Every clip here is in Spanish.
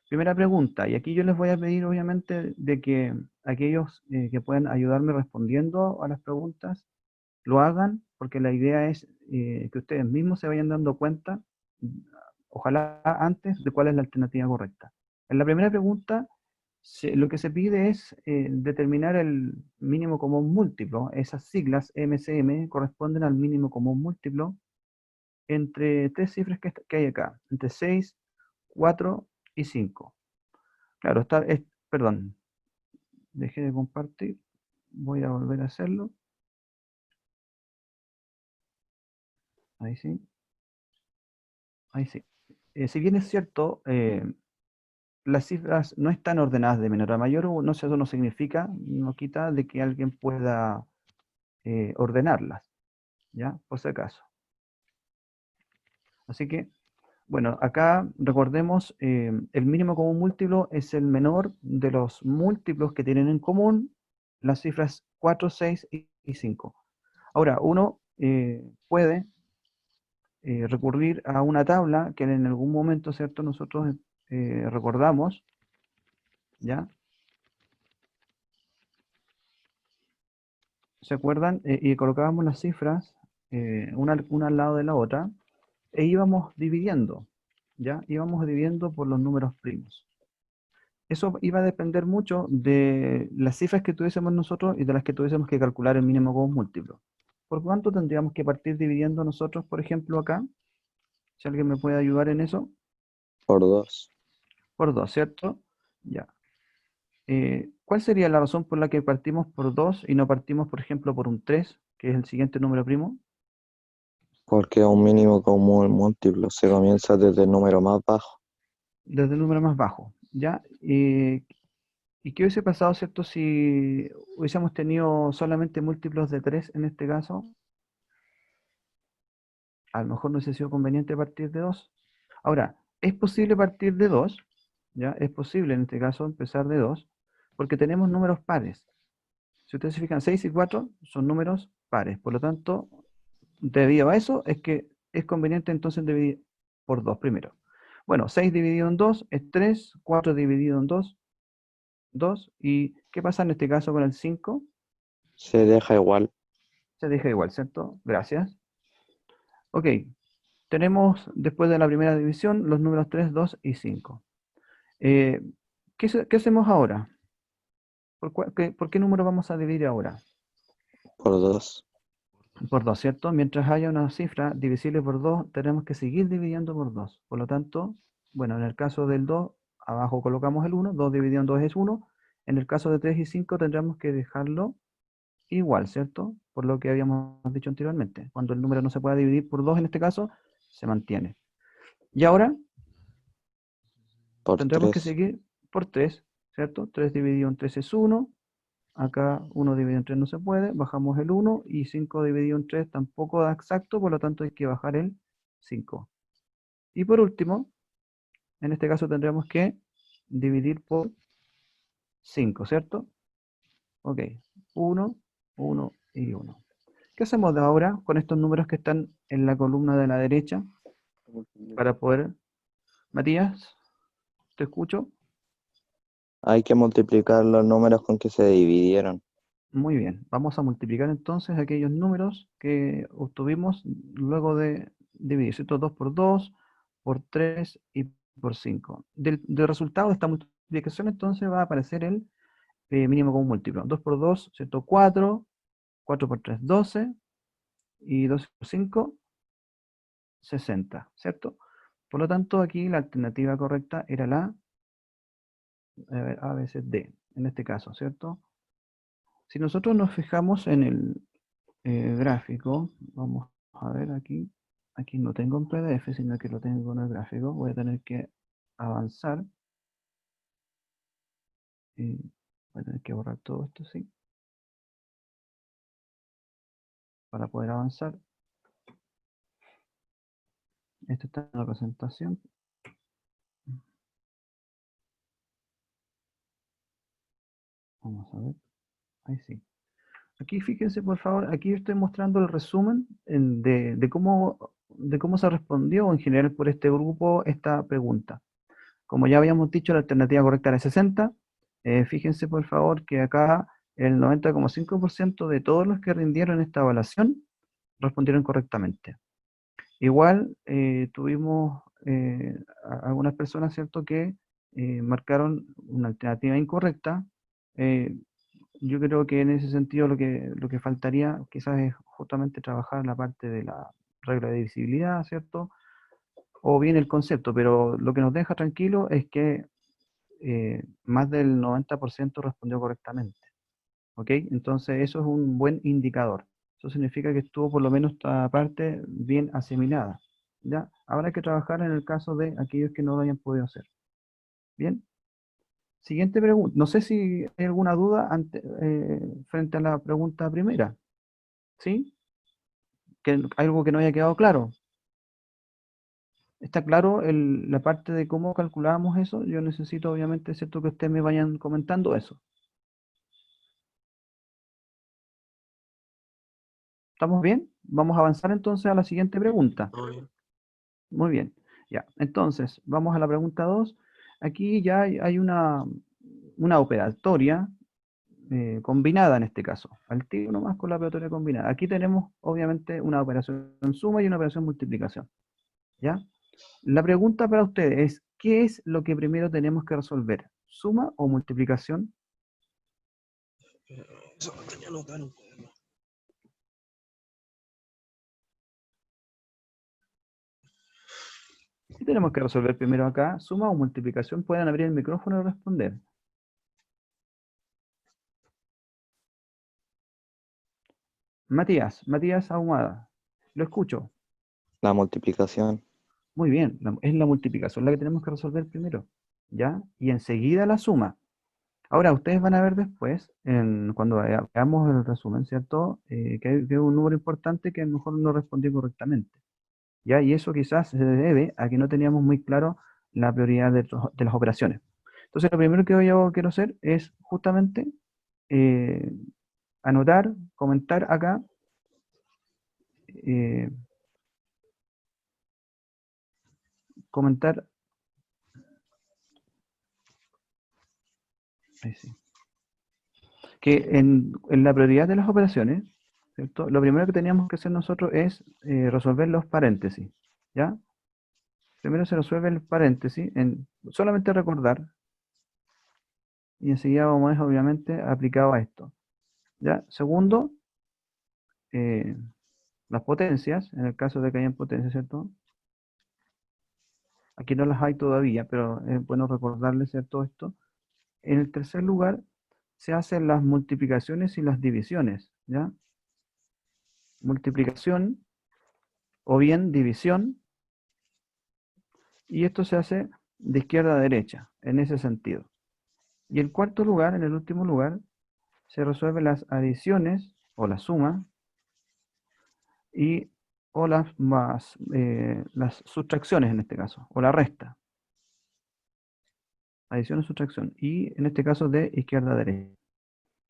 Primera pregunta, y aquí yo les voy a pedir obviamente de que aquellos que puedan ayudarme respondiendo a las preguntas lo hagan, porque la idea es que ustedes mismos se vayan dando cuenta, mm, ojalá antes, de cuál es la alternativa correcta. En la primera pregunta, lo que se pide es determinar el mínimo común múltiplo. Esas siglas MCM corresponden al mínimo común múltiplo entre tres cifras que hay acá, entre 6, 4 y 5. Claro, perdón, dejé de compartir, voy a volver a hacerlo. Ahí sí, ahí sí. Si bien es cierto, las cifras no están ordenadas de menor a mayor, no sé, eso no significa, no quita de que alguien pueda ordenarlas, ¿ya? Por si acaso. Así que, bueno, acá recordemos, el mínimo común múltiplo es el menor de los múltiplos que tienen en común las cifras 4, 6 y 5. Ahora, uno puede recurrir a una tabla que en algún momento, ¿cierto? Nosotros recordamos, ¿ya? ¿Se acuerdan? Y colocábamos las cifras una al lado de la otra e íbamos dividiendo, ¿ya? Íbamos dividiendo por los números primos. Eso iba a depender mucho de las cifras que tuviésemos nosotros y de las que tuviésemos que calcular el mínimo común múltiplo. ¿Por cuánto tendríamos que partir dividiendo nosotros, por ejemplo, acá? Si alguien me puede ayudar en eso. Por 2. Por 2, ¿cierto? Ya. ¿Cuál sería la razón por la que partimos por 2 y no partimos, por ejemplo, por un 3, que es el siguiente número primo? Porque un mínimo común múltiplo se comienza desde el número más bajo. Desde el número más bajo, ¿ya? ¿Y qué hubiese pasado, cierto, si hubiésemos tenido solamente múltiplos de 3 en este caso? A lo mejor no hubiese sido conveniente partir de 2. Ahora, es posible partir de 2, ¿ya? Es posible en este caso empezar de 2, porque tenemos números pares. Si ustedes se fijan, 6 y 4 son números pares. Por lo tanto, debido a eso, es que es conveniente entonces dividir por 2 primero. Bueno, 6 dividido en 2 es 3, 4 dividido en 2, 2. ¿Y qué pasa en este caso con el 5? Se deja igual. Se deja igual, ¿cierto? Gracias. Ok, tenemos después de la primera división los números 3, 2 y 5. Eh, ¿Qué hacemos ahora? ¿Por qué número vamos a dividir ahora? Por 2. Por 2, ¿cierto? Mientras haya una cifra divisible por 2, tenemos que seguir dividiendo por 2. Por lo tanto, bueno, en el caso del 2, abajo colocamos el 1, 2 dividido en 2 es 1. En el caso de 3 y 5 tendremos que dejarlo igual, ¿cierto? Por lo que habíamos dicho anteriormente. Cuando el número no se pueda dividir por 2 en este caso, se mantiene. Y ahora Por tendremos que 3. seguir por 3, ¿cierto? 3 dividido en 3 es 1. Acá 1 dividido en 3 no se puede, bajamos el 1 y 5 dividido en 3 tampoco da exacto, por lo tanto hay que bajar el 5. Y por último, en este caso tendremos que dividir por 5, ¿cierto? Ok, 1, 1 y 1. ¿Qué hacemos de ahora con estos números que están en la columna de la derecha para poder... Matías, ¿te escucho? Hay que multiplicar los números con que se dividieron. Muy bien, vamos a multiplicar entonces aquellos números que obtuvimos luego de dividir, ¿cierto? 2 por 2, por 3 y por 5. Del resultado de esta multiplicación entonces va a aparecer el mínimo común múltiplo. 2 por 2, ¿cierto? 4, 4 por 3, 12 y 12 por 5, 60, ¿cierto? Por lo tanto, aquí la alternativa correcta era la A, B, C, D, en este caso, ¿cierto? Si nosotros nos fijamos en el gráfico, vamos a ver aquí, aquí no tengo en PDF, sino que lo tengo en el gráfico, voy a tener que avanzar, y voy a tener que borrar todo esto, sí, para poder avanzar. Esto está en la presentación. Vamos a ver, ahí sí. Aquí fíjense por favor, aquí estoy mostrando el resumen de cómo se respondió en general por este grupo esta pregunta. Como ya habíamos dicho, la alternativa correcta era 60. Fíjense por favor que acá el 90,5% de todos los que rindieron esta evaluación respondieron correctamente. Igual tuvimos algunas personas, ¿cierto?, que marcaron una alternativa incorrecta. Eh, yo creo que en ese sentido lo que faltaría quizás es justamente trabajar la parte de la regla de divisibilidad, ¿cierto? O bien el concepto, pero lo que nos deja tranquilo es que más del 90% respondió correctamente. ¿Ok? Entonces eso es un buen indicador. Eso significa que estuvo por lo menos esta parte bien asimilada. ¿Ya? Ahora hay que trabajar en el caso de aquellos que no lo hayan podido hacer. Bien. Siguiente pregunta. No sé si hay alguna duda frente a la pregunta primera. ¿Sí? Algo que no haya quedado claro. ¿Está claro la parte de cómo calculábamos eso? Yo necesito, obviamente, ¿cierto?, que ustedes me vayan comentando eso. ¿Estamos bien? Vamos a avanzar entonces a la siguiente pregunta. Todo bien. Muy bien. Ya. Entonces, vamos a la pregunta 2. Aquí ya hay una operatoria combinada en este caso. Al tiro nomás con la operatoria combinada. Aquí tenemos, obviamente, una operación suma y una operación multiplicación. ¿Ya? La pregunta para ustedes es, ¿qué es lo que primero tenemos que resolver? ¿Suma o multiplicación? Eso ya no tan. ¿Qué tenemos que resolver primero acá? ¿Suma o multiplicación? Pueden abrir el micrófono y responder. Matías Ahumada. Lo escucho. La multiplicación. Muy bien, es la multiplicación la que tenemos que resolver primero. ¿Ya? Y enseguida la suma. Ahora, ustedes van a ver después, cuando veamos el resumen, ¿cierto? Que hay un número importante que a lo mejor no respondió correctamente. ¿Ya? Y eso quizás se debe a que no teníamos muy claro la prioridad de las operaciones. Entonces, lo primero que yo quiero hacer es justamente eh, anotar, comentar acá, eh, comentar, ahí sí, que en la prioridad de las operaciones, ¿cierto? Lo primero que teníamos que hacer nosotros es resolver los paréntesis, ¿ya? Primero se resuelve el paréntesis, solamente recordar, y enseguida vamos a ver, obviamente, aplicado a esto, ¿ya? Segundo, eh, las potencias, en el caso de que hayan potencias, ¿cierto? Aquí no las hay todavía, pero es bueno recordarles, ¿cierto?, esto. En el tercer lugar, se hacen las multiplicaciones y las divisiones, ¿ya? Multiplicación o bien división, y esto se hace de izquierda a derecha, en ese sentido. Y en cuarto lugar, en el último lugar, se resuelven las adiciones o la suma y o las sustracciones en este caso, o la resta. Adición o sustracción. Y en este caso de izquierda a derecha.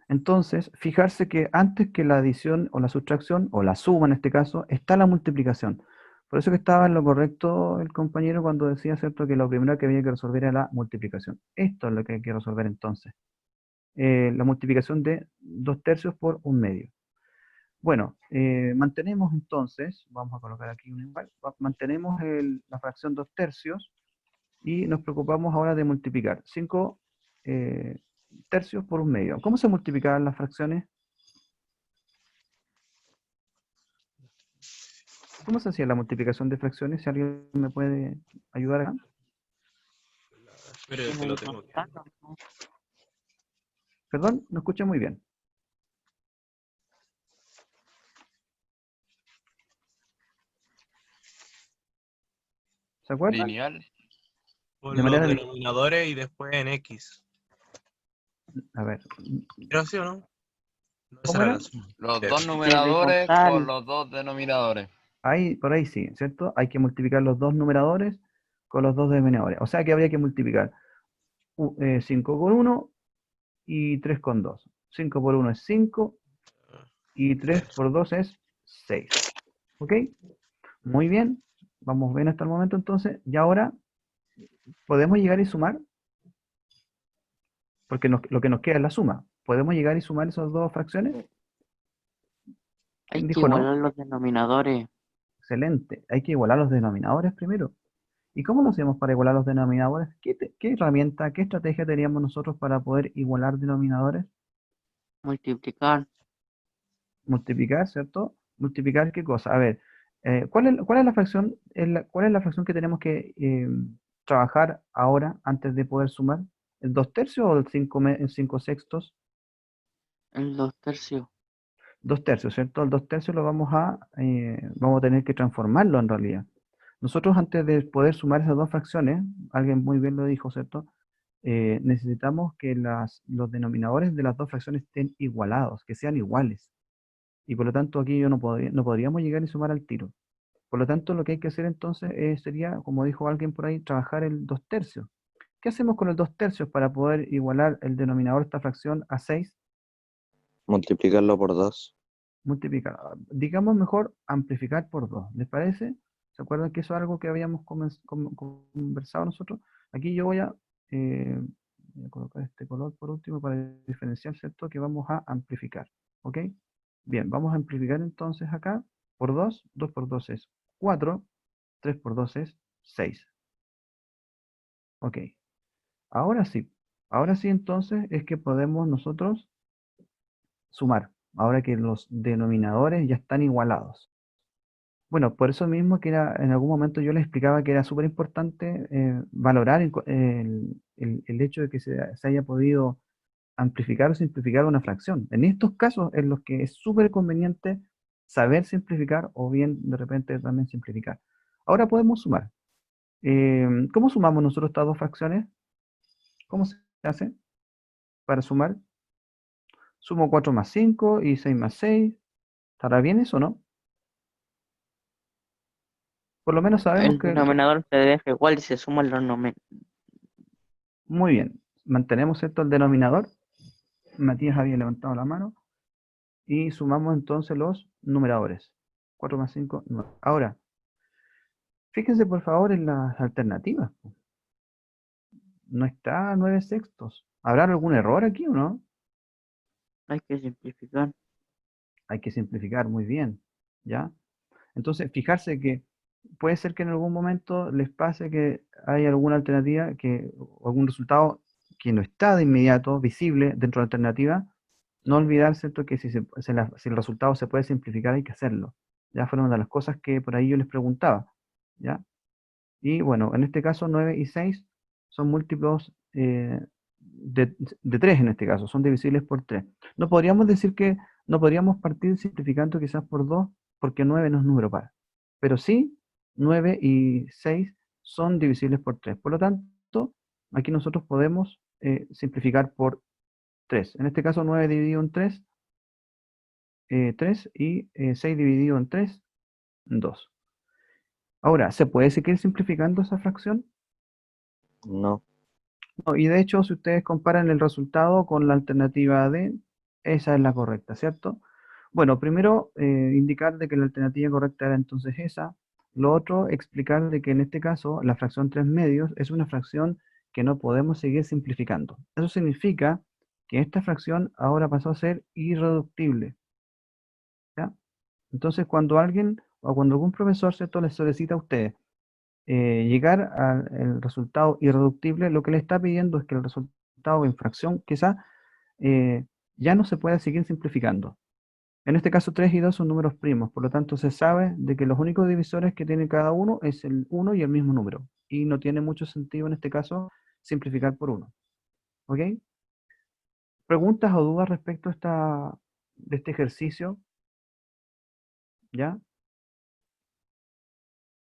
Entonces, fijarse que antes que la adición o la sustracción, o la suma en este caso, está la multiplicación. Por eso que estaba en lo correcto el compañero cuando decía, ¿cierto?, que lo primero que había que resolver era la multiplicación. Esto es lo que hay que resolver entonces. La multiplicación de 2/3 por 1/2. Bueno, mantenemos entonces, vamos a colocar aquí un igual, mantenemos la fracción 2/3 y nos preocupamos ahora de multiplicar 5/3 por 1/2. ¿Cómo se multiplicaban las fracciones? ¿Cómo se hacía la multiplicación de fracciones? Si alguien me puede ayudar acá. Pero es que lo tengo que. Perdón, no escuché muy bien. ¿Se acuerdan? Lineal. Por De los manera, denominadores y después en X. a ver, ¿Era así o no? No, esa ¿cómo era era? la suma. Los Sí. dos numeradores por los dos denominadores. Ahí, por ahí sí, ¿cierto? Hay que multiplicar los dos numeradores con los dos denominadores. O sea que habría que multiplicar 5 con 1 y 3 con 2. 5 por 1 es 5 y 3 por 2 es 6. ¿Ok? Muy bien. Vamos bien hasta el momento entonces. Y ahora ¿Podemos llegar y sumar? Porque lo que nos queda es la suma. ¿Podemos llegar y sumar esas dos fracciones? Hay ¿Quién que dijo no? igualar los denominadores. Excelente. Hay que igualar los denominadores primero. ¿Y cómo lo hacemos para igualar los denominadores? ¿Qué herramienta, qué estrategia teníamos nosotros para poder igualar denominadores? Multiplicar. Multiplicar, ¿cierto? ¿Multiplicar qué cosa? A ver, cuál es la fracción, cuál es la fracción que tenemos que trabajar ahora antes de poder sumar? ¿El 2 tercios o el 5 sextos? El 2 tercios. 2 tercios, ¿cierto? El 2 tercios lo vamos a tener que transformarlo en realidad. Nosotros antes de poder sumar esas dos fracciones, alguien muy bien lo dijo, ¿cierto? Necesitamos que los denominadores de las dos fracciones estén igualados, que sean iguales. Y por lo tanto aquí yo no podríamos llegar y sumar al tiro. Por lo tanto, lo que hay que hacer entonces sería, como dijo alguien por ahí, trabajar el 2 tercios. ¿Qué hacemos con el 2 tercios para poder igualar el denominador de esta fracción a 6? Multiplicarlo por 2. Multiplicar. Digamos mejor amplificar por 2. ¿Les parece? ¿Se acuerdan que eso es algo que habíamos conversado nosotros? Aquí yo voy a colocar este color por último para diferenciar, ¿cierto? Que vamos a amplificar. ¿Ok? Bien, vamos a amplificar entonces acá por 2. 2 por 2 es 4. 3 por 2 es 6. Ok. Ahora sí. Ahora sí entonces es que podemos nosotros sumar. Ahora que los denominadores ya están igualados. Bueno, por eso mismo que en algún momento yo les explicaba que era súper importante valorar el hecho de que se haya podido amplificar o simplificar una fracción. En estos casos en los que es súper conveniente saber simplificar o bien de repente también simplificar. Ahora podemos sumar. ¿Cómo sumamos nosotros estas dos fracciones? ¿Cómo se hace para sumar? Sumo 4 más 5 y 6 más 6. ¿Estará bien eso o no? Por lo menos sabemos El que denominador se deja igual y se suman los números. muy bien. Mantenemos esto el denominador. Matías había levantado la mano. Y sumamos entonces los numeradores. 4 más 5, 9. Ahora, fíjense por favor en las alternativas. No está 9 sextos. ¿Habrá algún error aquí o no? Hay que simplificar. Hay que simplificar muy bien. ¿Ya? Entonces, fijarse que puede ser que en algún momento les pase que hay alguna alternativa o algún resultado que no está de inmediato visible dentro de la alternativa. No olvidar, ¿cierto?, que si el resultado se puede simplificar, hay que hacerlo. Ya fueron una de las cosas que por ahí yo les preguntaba. ¿Ya? Y bueno, en este caso 9 y 6 son múltiplos de 3 en este caso, son divisibles por 3. No podríamos decir que no podríamos partir simplificando quizás por 2 porque 9 no es número par. Pero sí, 9 y 6 son divisibles por 3. Por lo tanto, aquí nosotros podemos simplificar por 3. En este caso 9 dividido en 3, 3 y 6 dividido en 3, 2. Ahora, ¿se puede seguir simplificando esa fracción? No. No, y de hecho, si ustedes comparan el resultado con la alternativa D, esa es la correcta, ¿cierto? Bueno, primero indicar de que la alternativa correcta era entonces esa. Lo otro, explicar de que en este caso la fracción 3 medios es una fracción que no podemos seguir simplificando. Eso significa que esta fracción ahora pasó a ser irreductible, ¿ya? Entonces, cuando alguien o cuando algún profesor, ¿cierto?, les solicita a ustedes llegar al resultado irreductible, lo que le está pidiendo es que el resultado en fracción quizá ya no se pueda seguir simplificando. En este caso 3 y 2 son números primos, por lo tanto se sabe de que los únicos divisores que tiene cada uno es el 1 y el mismo número. Y no tiene mucho sentido en este caso simplificar por 1. ¿Ok? ¿Preguntas o dudas respecto a de este ejercicio? ¿Ya?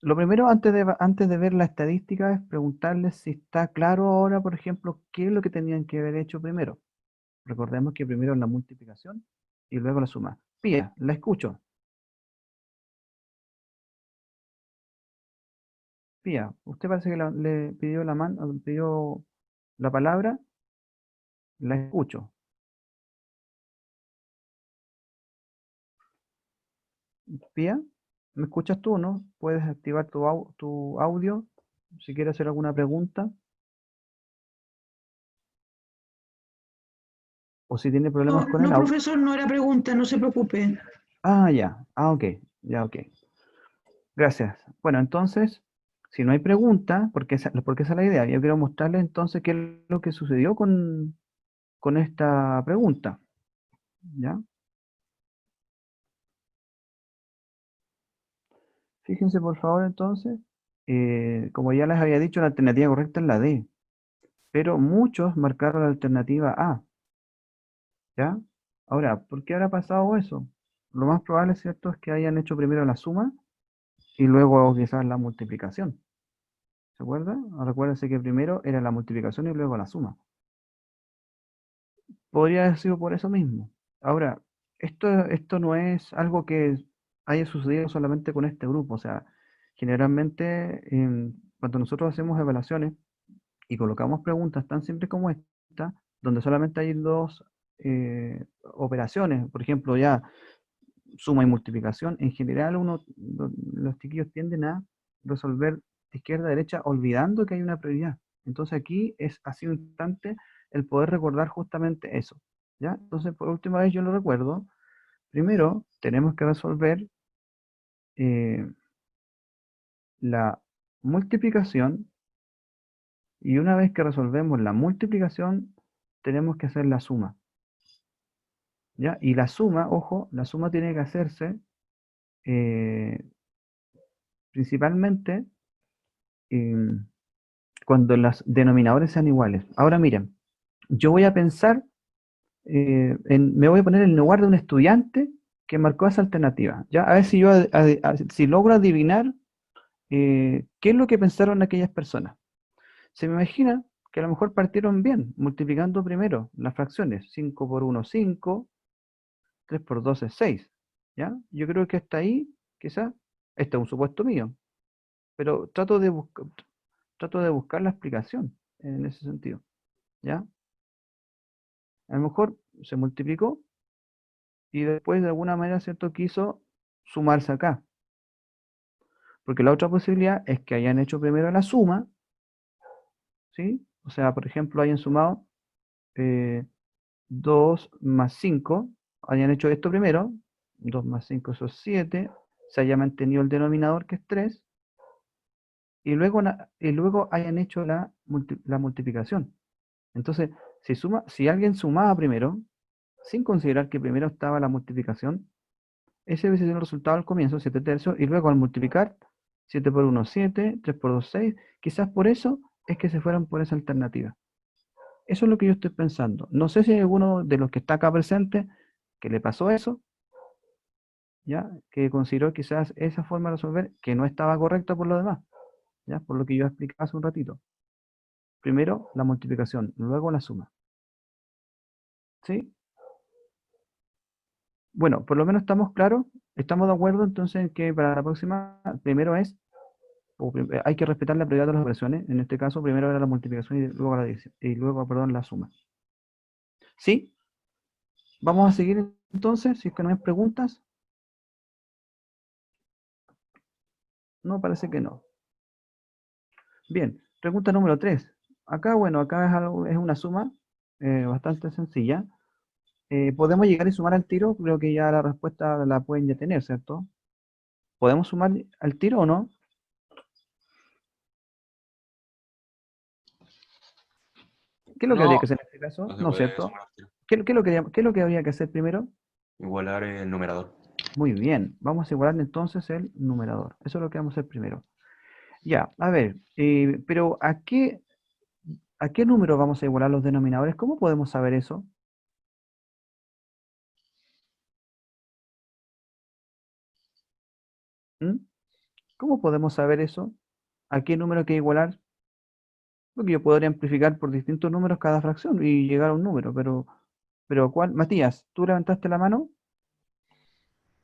Lo primero, antes de ver la estadística, es preguntarles si está claro ahora, por ejemplo, qué es lo que tenían que haber hecho primero. Recordemos que primero la multiplicación y luego la suma. Pía, la escucho. Pía, usted parece que le pidió la mano, pidió la palabra, la escucho. Pía, ¿me escuchas tú, no? Puedes activar tu audio si quiere hacer alguna pregunta, o si tiene problemas No, con el no, audio. profesor, no era pregunta, no se preocupe. Ah, ya. Ah, ok. Ya, ok. Gracias. Bueno, entonces, si no hay pregunta, porque esa es la idea, yo quiero mostrarles entonces qué es lo que sucedió con esta pregunta. ¿Ya? Fíjense por favor entonces, como ya les había dicho, la alternativa correcta es la D, pero muchos marcaron la alternativa A. ¿Ya? Ahora, ¿por qué habrá pasado eso? Lo más probable, ¿cierto?, es que hayan hecho primero la suma y luego quizás la multiplicación. ¿Se acuerdan? Recuérdense que primero era la multiplicación y luego la suma. Podría haber sido por eso mismo. Ahora, esto no es algo que haya sucedido solamente con este grupo. O sea, generalmente cuando nosotros hacemos evaluaciones y colocamos preguntas tan simples como esta, donde solamente hay dos operaciones, por ejemplo, ya suma y multiplicación, en general los chiquillos tienden a resolver de izquierda a derecha olvidando que hay una prioridad. Entonces aquí es así un instante el poder recordar justamente eso. ¿Ya? Entonces, por última vez yo lo recuerdo. Primero, tenemos que resolver la multiplicación y una vez que resolvemos la multiplicación, tenemos que hacer la suma. ¿Ya? Y la suma, ojo, la suma tiene que hacerse eh, principalmente cuando los denominadores sean iguales. Ahora miren, yo voy a pensar, me voy a poner en el lugar de un estudiante que marcó esa alternativa. ¿Ya? A ver si yo si logro adivinar qué es lo que pensaron aquellas personas. Se me imagina que a lo mejor partieron bien, multiplicando primero las fracciones. 5 por 1, 5, 3 por 2 es 6. ¿Ya? Yo creo que hasta ahí, quizás, este es un supuesto mío, pero trato de buscar la explicación en ese sentido. ¿Ya? A lo mejor se multiplicó y después de alguna manera, ¿cierto?, quiso sumarse acá. Porque la otra posibilidad es que hayan hecho primero la suma, ¿sí? O sea, por ejemplo, hayan sumado 2 más 5, hayan hecho esto primero, 2 más 5 son 7, se haya mantenido el denominador que es 3, y luego hayan hecho la multiplicación. Entonces, si alguien sumaba primero, sin considerar que primero estaba la multiplicación, ese hubiese sido el resultado al comienzo, 7 tercios, y luego al multiplicar, 7 por 1, 7, 3 por 2, 6, quizás por eso es que se fueron por esa alternativa. Eso es lo que yo estoy pensando. No sé si hay alguno de los que está acá presente que le pasó eso, ¿ya? Que consideró quizás esa forma de resolver que no estaba correcta por lo demás, ¿ya? Por lo que yo expliqué hace un ratito. Primero la multiplicación, luego la suma. ¿Sí? Bueno, por lo menos estamos claros, estamos de acuerdo entonces en que para la próxima, primero hay que respetar la prioridad de las operaciones. En este caso, primero era la multiplicación y luego la división, y luego, perdón, la suma. ¿Sí? Vamos a seguir entonces, si es que no hay preguntas. No, parece que no. Bien, pregunta número 3. Acá, bueno, acá es una suma bastante sencilla. ¿Podemos llegar y sumar al tiro? Creo que ya la respuesta la pueden ya tener, ¿cierto? ¿Podemos sumar al tiro o no? ¿Qué es lo que habría No, que hacer en este caso? No se ¿No es puede cierto? sumar al tiro. ¿Qué es lo que habría que hacer primero? Igualar el numerador. Muy bien, vamos a igualar entonces el numerador. Eso es lo que vamos a hacer primero. Ya, a ver, pero ¿a qué número vamos a igualar los denominadores? ¿Cómo podemos saber eso? ¿Mm? ¿Cómo podemos saber eso? ¿A qué número hay que igualar? Porque yo podría amplificar por distintos números cada fracción y llegar a un número, pero ¿cuál? Matías, ¿tú levantaste la mano?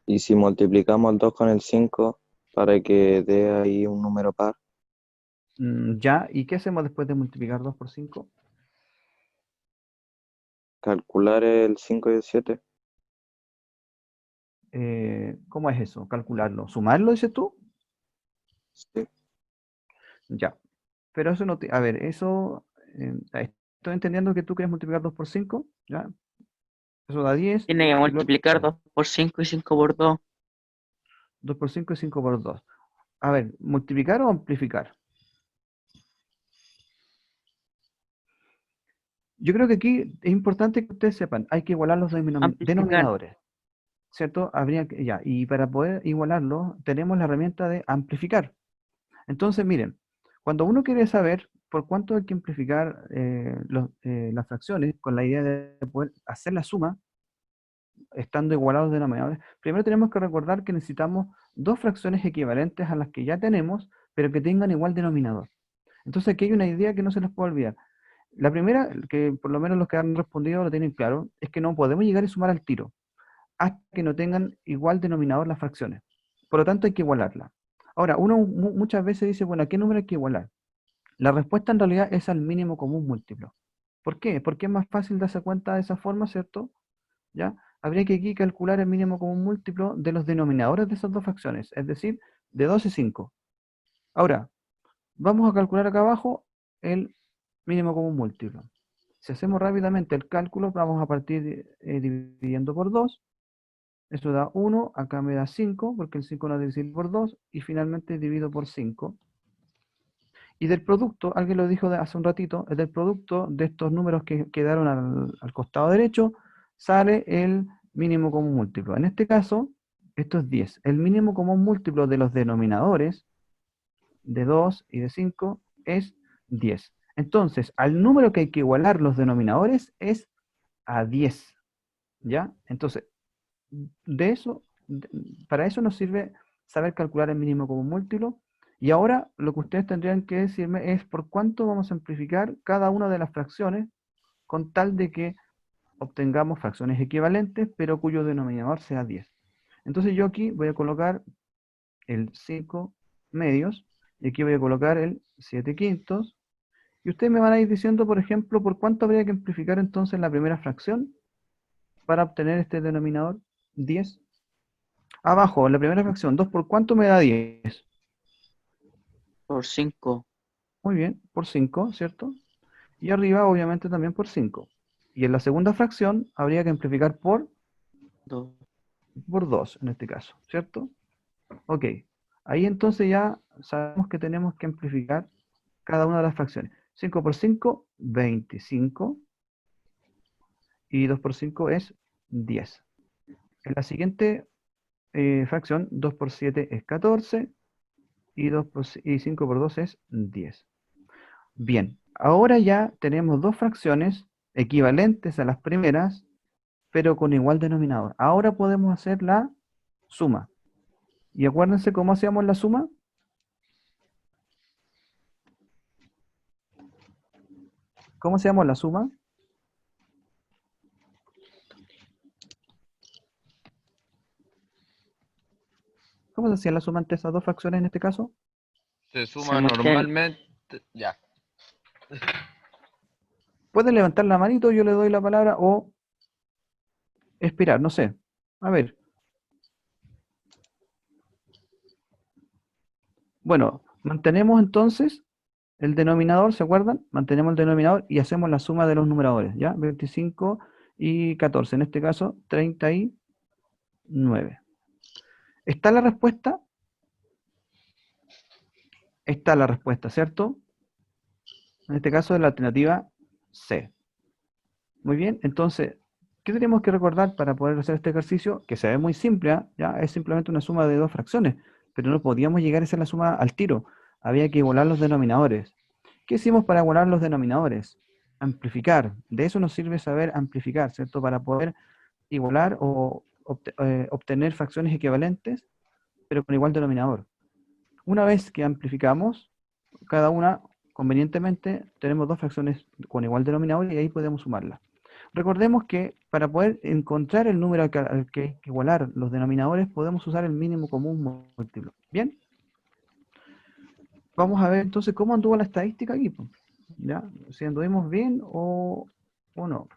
Y si multiplicamos el 2 con el 5 para que dé ahí un número par, Ya, ¿y qué hacemos después de multiplicar 2 por 5? calcular el 5 y el 7. ¿Cómo es eso? Calcularlo. ¿Sumarlo, dices tú? Sí. Ya. Pero eso no a ver, eso, estoy entendiendo que tú quieres multiplicar 2 por 5, ¿ya? Eso da 10, Tiene que y luego multiplicar 2 por 5 y 5 por 2. 2 por 5 y 5 por 2. A ver, ¿multiplicar o amplificar? Yo creo que aquí es importante que ustedes sepan, hay que igualar los Amplificar. denominadores, ¿cierto? Habría que, ya, y para poder igualarlo, tenemos la herramienta de amplificar. Entonces, miren, cuando uno quiere saber por cuánto hay que amplificar las fracciones, con la idea de poder hacer la suma, estando igualados los denominadores, primero tenemos que recordar que necesitamos dos fracciones equivalentes a las que ya tenemos, pero que tengan igual denominador. Entonces aquí hay una idea que no se les puede olvidar. La primera, que por lo menos los que han respondido lo tienen claro, es que no podemos llegar a sumar al tiro, hasta que no tengan igual denominador las fracciones. Por lo tanto hay que igualarla. Ahora, uno muchas veces dice, bueno, ¿a qué número hay que igualar? La respuesta en realidad es al mínimo común múltiplo. ¿Por qué? Porque es más fácil darse cuenta de esa forma, ¿cierto? ¿Ya? Habría que aquí calcular el mínimo común múltiplo de los denominadores de esas dos fracciones, es decir, de 2 y 5. Ahora, vamos a calcular acá abajo el mínimo común múltiplo. Si hacemos rápidamente el cálculo, vamos a partir dividiendo por 2. Eso da 1, acá me da 5, porque el 5 no es divisible por 2, y finalmente divido por 5. Y del producto, alguien lo dijo hace un ratito, del producto de estos números que quedaron al costado derecho, sale el mínimo común múltiplo. En este caso, esto es 10. El mínimo común múltiplo de los denominadores, de 2 y de 5, es 10. Entonces, al número que hay que igualar los denominadores es a 10. ¿Ya? Entonces, para eso nos sirve saber calcular el mínimo común múltiplo. Y ahora lo que ustedes tendrían que decirme es por cuánto vamos a amplificar cada una de las fracciones con tal de que obtengamos fracciones equivalentes, pero cuyo denominador sea 10. Entonces yo aquí voy a colocar el 5 medios, y aquí voy a colocar el 7 quintos, y ustedes me van a ir diciendo, por ejemplo, por cuánto habría que amplificar entonces la primera fracción para obtener este denominador 10. Abajo, la primera fracción, 2 por cuánto me da 10. Por 5. Muy bien, por 5, ¿cierto? Y arriba, obviamente, también por 5. Y en la segunda fracción habría que amplificar por 2. 2, en este caso, ¿cierto? Ok. Ahí entonces ya sabemos que tenemos que amplificar cada una de las fracciones. 5 por 5, 25. Y 2 por 5 es 10. En la siguiente fracción, 2 por 7 es 14. Y 5 por 2 es 10. Bien, ahora ya tenemos dos fracciones equivalentes a las primeras, pero con igual denominador. Ahora podemos hacer la suma. Y acuérdense cómo hacíamos la suma. ¿Cómo hacíamos la suma? ¿Cómo se hacía la suma entre esas dos fracciones en este caso? Se suma mantiene. normalmente. Ya. Pueden levantar la manito, yo le doy la palabra, o esperar, no sé. A ver. Bueno, mantenemos entonces el denominador, ¿se acuerdan? Mantenemos el denominador y hacemos la suma de los numeradores, ¿ya? 25 y 14, en este caso 39. ¿Está la respuesta? Está la respuesta, ¿cierto? En este caso es la alternativa C. Muy bien, entonces, ¿qué tenemos que recordar para poder hacer este ejercicio? Que se ve muy simple, ¿ah? ¿Ya? Es simplemente una suma de dos fracciones, pero no podíamos llegar a hacer la suma al tiro. Había que igualar los denominadores. ¿Qué hicimos para igualar los denominadores? Amplificar. De eso nos sirve saber amplificar, ¿cierto? Para poder igualar o obtener fracciones equivalentes, pero con igual denominador. Una vez que amplificamos, cada una, convenientemente, tenemos dos fracciones con igual denominador y ahí podemos sumarlas. Recordemos que para poder encontrar el número al que hay que igualar los denominadores, podemos usar el mínimo común múltiplo. ¿Bien? Vamos a ver entonces cómo anduvo la estadística aquí. ¿Ya? Si anduvimos bien o no.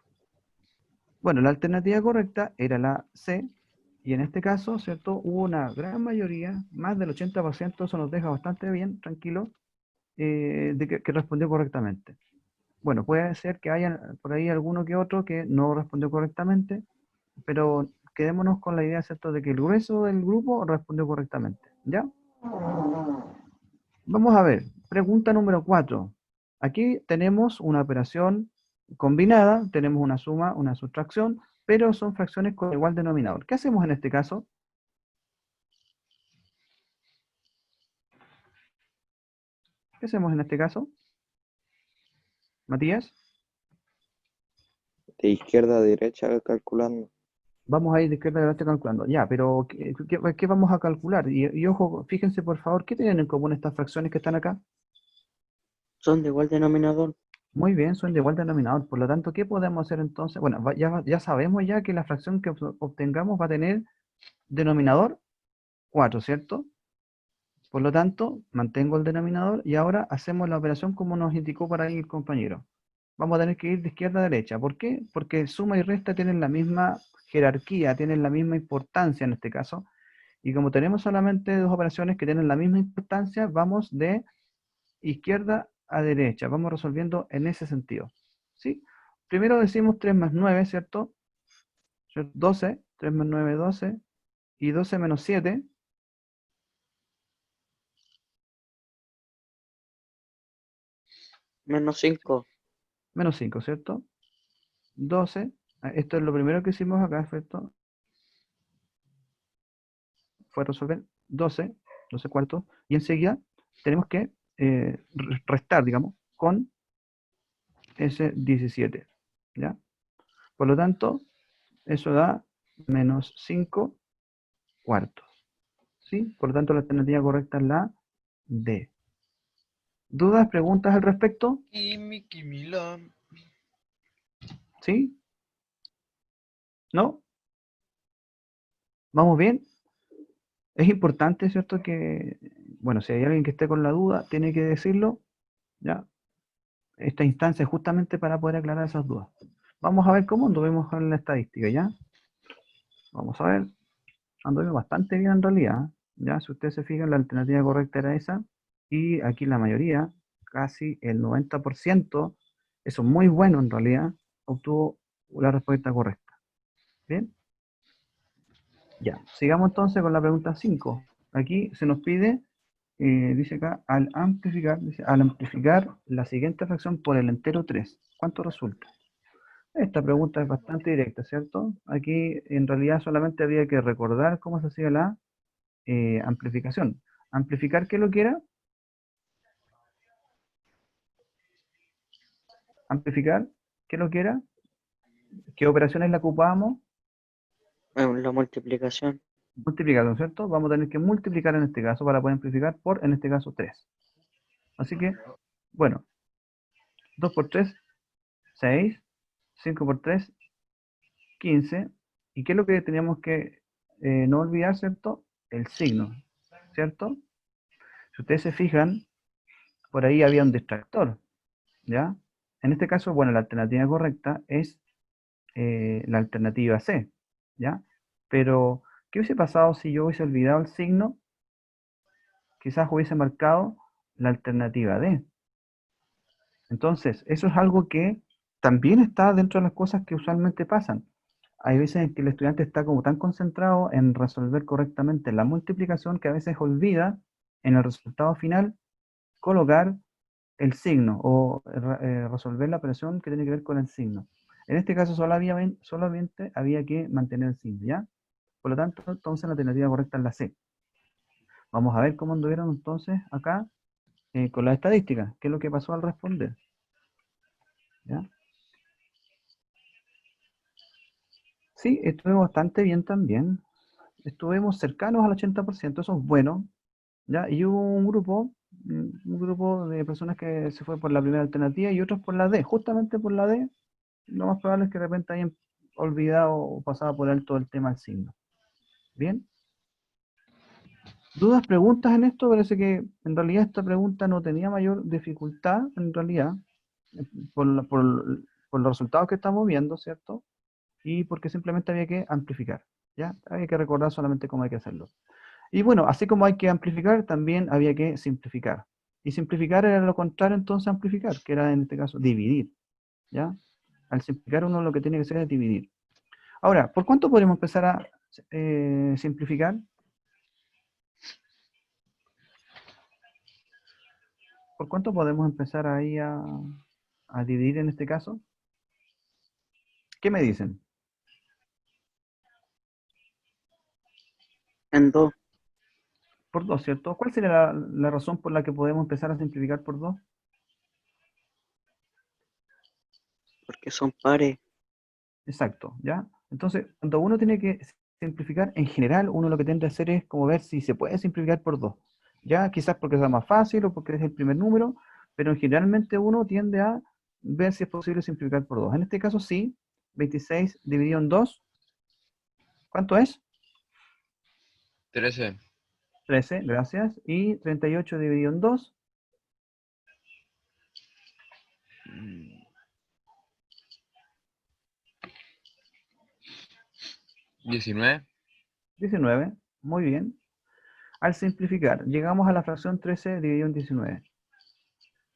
Bueno, la alternativa correcta era la C, y en este caso, ¿cierto? Hubo una gran mayoría, más del 80%, eso nos deja bastante bien, tranquilo, que respondió correctamente. Bueno, puede ser que haya por ahí alguno que otro que no respondió correctamente, pero quedémonos con la idea, ¿cierto?, de que el grueso del grupo respondió correctamente. ¿Ya? Vamos a ver, pregunta número 4. Aquí tenemos una operación combinada, tenemos una suma, una sustracción, pero son fracciones con igual denominador. ¿Qué hacemos en este caso? ¿Qué hacemos en este caso? Matías, De izquierda a derecha calculando. vamos a ir de izquierda a derecha calculando. Ya, pero ¿qué vamos a calcular? Y ojo, fíjense por favor, ¿qué tienen en común estas fracciones que están acá? Son de igual denominador. Muy bien, son de igual denominador. Por lo tanto, ¿qué podemos hacer entonces? Bueno, ya sabemos ya que la fracción que obtengamos va a tener denominador 4, ¿cierto? Por lo tanto, mantengo el denominador y ahora hacemos la operación como nos indicó por ahí el compañero. Vamos a tener que ir de izquierda a derecha. ¿Por qué? Porque suma y resta tienen la misma jerarquía, tienen la misma importancia en este caso. Y como tenemos solamente dos operaciones que tienen la misma importancia, vamos de izquierda a derecha. Vamos resolviendo en ese sentido. ¿Sí? Primero decimos 3 más 9, ¿cierto? 12, 3 más 9, 12. Y 12 menos 7. Menos 5. Menos 5, ¿cierto? 12. Esto es lo primero que hicimos acá, ¿cierto? Fue resolver 12 cuartos. Y enseguida tenemos que restar, digamos, con ese 17. ¿Ya? Por lo tanto, eso da menos 5 cuartos. ¿Sí? Por lo tanto, la alternativa correcta es la D. ¿Dudas, preguntas al respecto? ¿Sí? ¿No? ¿Vamos bien? Es importante, ¿cierto? Que, bueno, si hay alguien que esté con la duda, tiene que decirlo, ¿ya? Esta instancia es justamente para poder aclarar esas dudas. Vamos a ver cómo anduvimos en la estadística, ¿ya? Vamos a ver. Anduvimos bastante bien en realidad, ¿ya? Si ustedes se fijan, la alternativa correcta era esa. Y aquí la mayoría, casi el 90%, eso es muy bueno en realidad, obtuvo la respuesta correcta. ¿Bien? Ya, sigamos entonces con la pregunta 5. Aquí se nos pide, dice acá, al amplificar la siguiente fracción por el entero 3, ¿cuánto resulta? Esta pregunta es bastante directa, ¿cierto? Aquí en realidad solamente había que recordar cómo se hacía la amplificación. ¿Amplificar qué lo quiera? ¿Amplificar qué lo quiera? ¿Qué operaciones la ocupábamos? La multiplicación. Multiplicación, ¿cierto? Vamos a tener que multiplicar en este caso para poder amplificar por, en este caso, 3. Así que, bueno, 2 por 3, 6, 5 por 3, 15. ¿Y qué es lo que teníamos que no olvidar, ¿cierto? El signo, ¿cierto? Si ustedes se fijan, por ahí había un distractor, ¿ya? En este caso, bueno, la alternativa correcta es la alternativa C, ¿ya? Pero, ¿qué hubiese pasado si yo hubiese olvidado el signo? Quizás hubiese marcado la alternativa D. Entonces, eso es algo que también está dentro de las cosas que usualmente pasan. Hay veces en que el estudiante está como tan concentrado en resolver correctamente la multiplicación que a veces olvida en el resultado final colocar el signo o resolver la operación que tiene que ver con el signo. En este caso solamente había que mantener el signo, ¿ya? Por lo tanto, entonces la alternativa correcta es la C. Vamos a ver cómo anduvieron entonces acá con las estadísticas, qué es lo que pasó al responder. ¿Ya? Sí, estuvimos bastante bien también. Estuvimos cercanos al 80%, eso es bueno. ¿Ya? Y hubo un grupo de personas que se fue por la primera alternativa y otros por la D. Justamente por la D, lo más probable es que de repente hayan olvidado o pasado por alto el tema del signo. ¿Bien? ¿Dudas, preguntas en esto? Parece que en realidad esta pregunta no tenía mayor dificultad, en realidad, por los resultados que estamos viendo, ¿cierto? Y porque simplemente había que amplificar, ¿ya? Había que recordar solamente cómo hay que hacerlo. Y bueno, así como hay que amplificar, también había que simplificar. Y simplificar era lo contrario entonces a amplificar, que era en este caso dividir, ¿ya? Al simplificar uno lo que tiene que hacer es dividir. Ahora, ¿por cuánto podemos empezar a simplificar? ¿Por cuánto podemos empezar ahí a dividir en este caso? ¿Qué me dicen? En 2, Por 2, ¿cierto? ¿Cuál sería la razón por la que podemos empezar a simplificar por 2? porque son pares. Exacto, ¿ya? Entonces, cuando uno tiene que simplificar, en general, uno lo que tiende a hacer es como ver si se puede simplificar por 2. Ya, quizás porque sea más fácil o porque es el primer número, pero generalmente uno tiende a ver si es posible simplificar por 2. En este caso sí, 26 dividido en 2, ¿cuánto es? 13. 13, gracias. Y 38 dividido en 2, 19. 19, muy bien. Al simplificar, llegamos a la fracción 13 dividido en 19.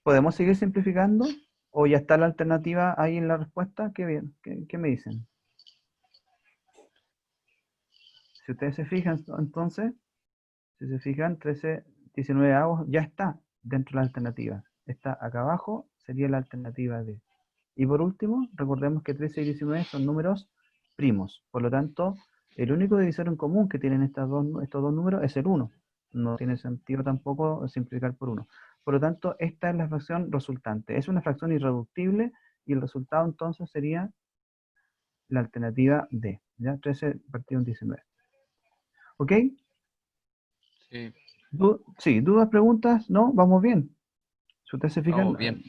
¿Podemos seguir simplificando? ¿O ya está la alternativa ahí en la respuesta? Qué bien, ¿qué me dicen? Si ustedes se fijan, entonces, si se fijan, 13, 19 avos ya está dentro de la alternativa. Está acá abajo, sería la alternativa D. Y por último, recordemos que 13 y 19 son números primos. Por lo tanto, el único divisor en común que tienen estos dos números es el 1. No tiene sentido tampoco simplificar por 1. Por lo tanto, esta es la fracción resultante. Es una fracción irreductible y el resultado entonces sería la alternativa D. ¿Ya? 13 partido en 19. ¿Ok? Sí, Sí, ¿dudas, preguntas? ¿No? ¿Vamos bien? Si ustedes se fijan, vamos bien.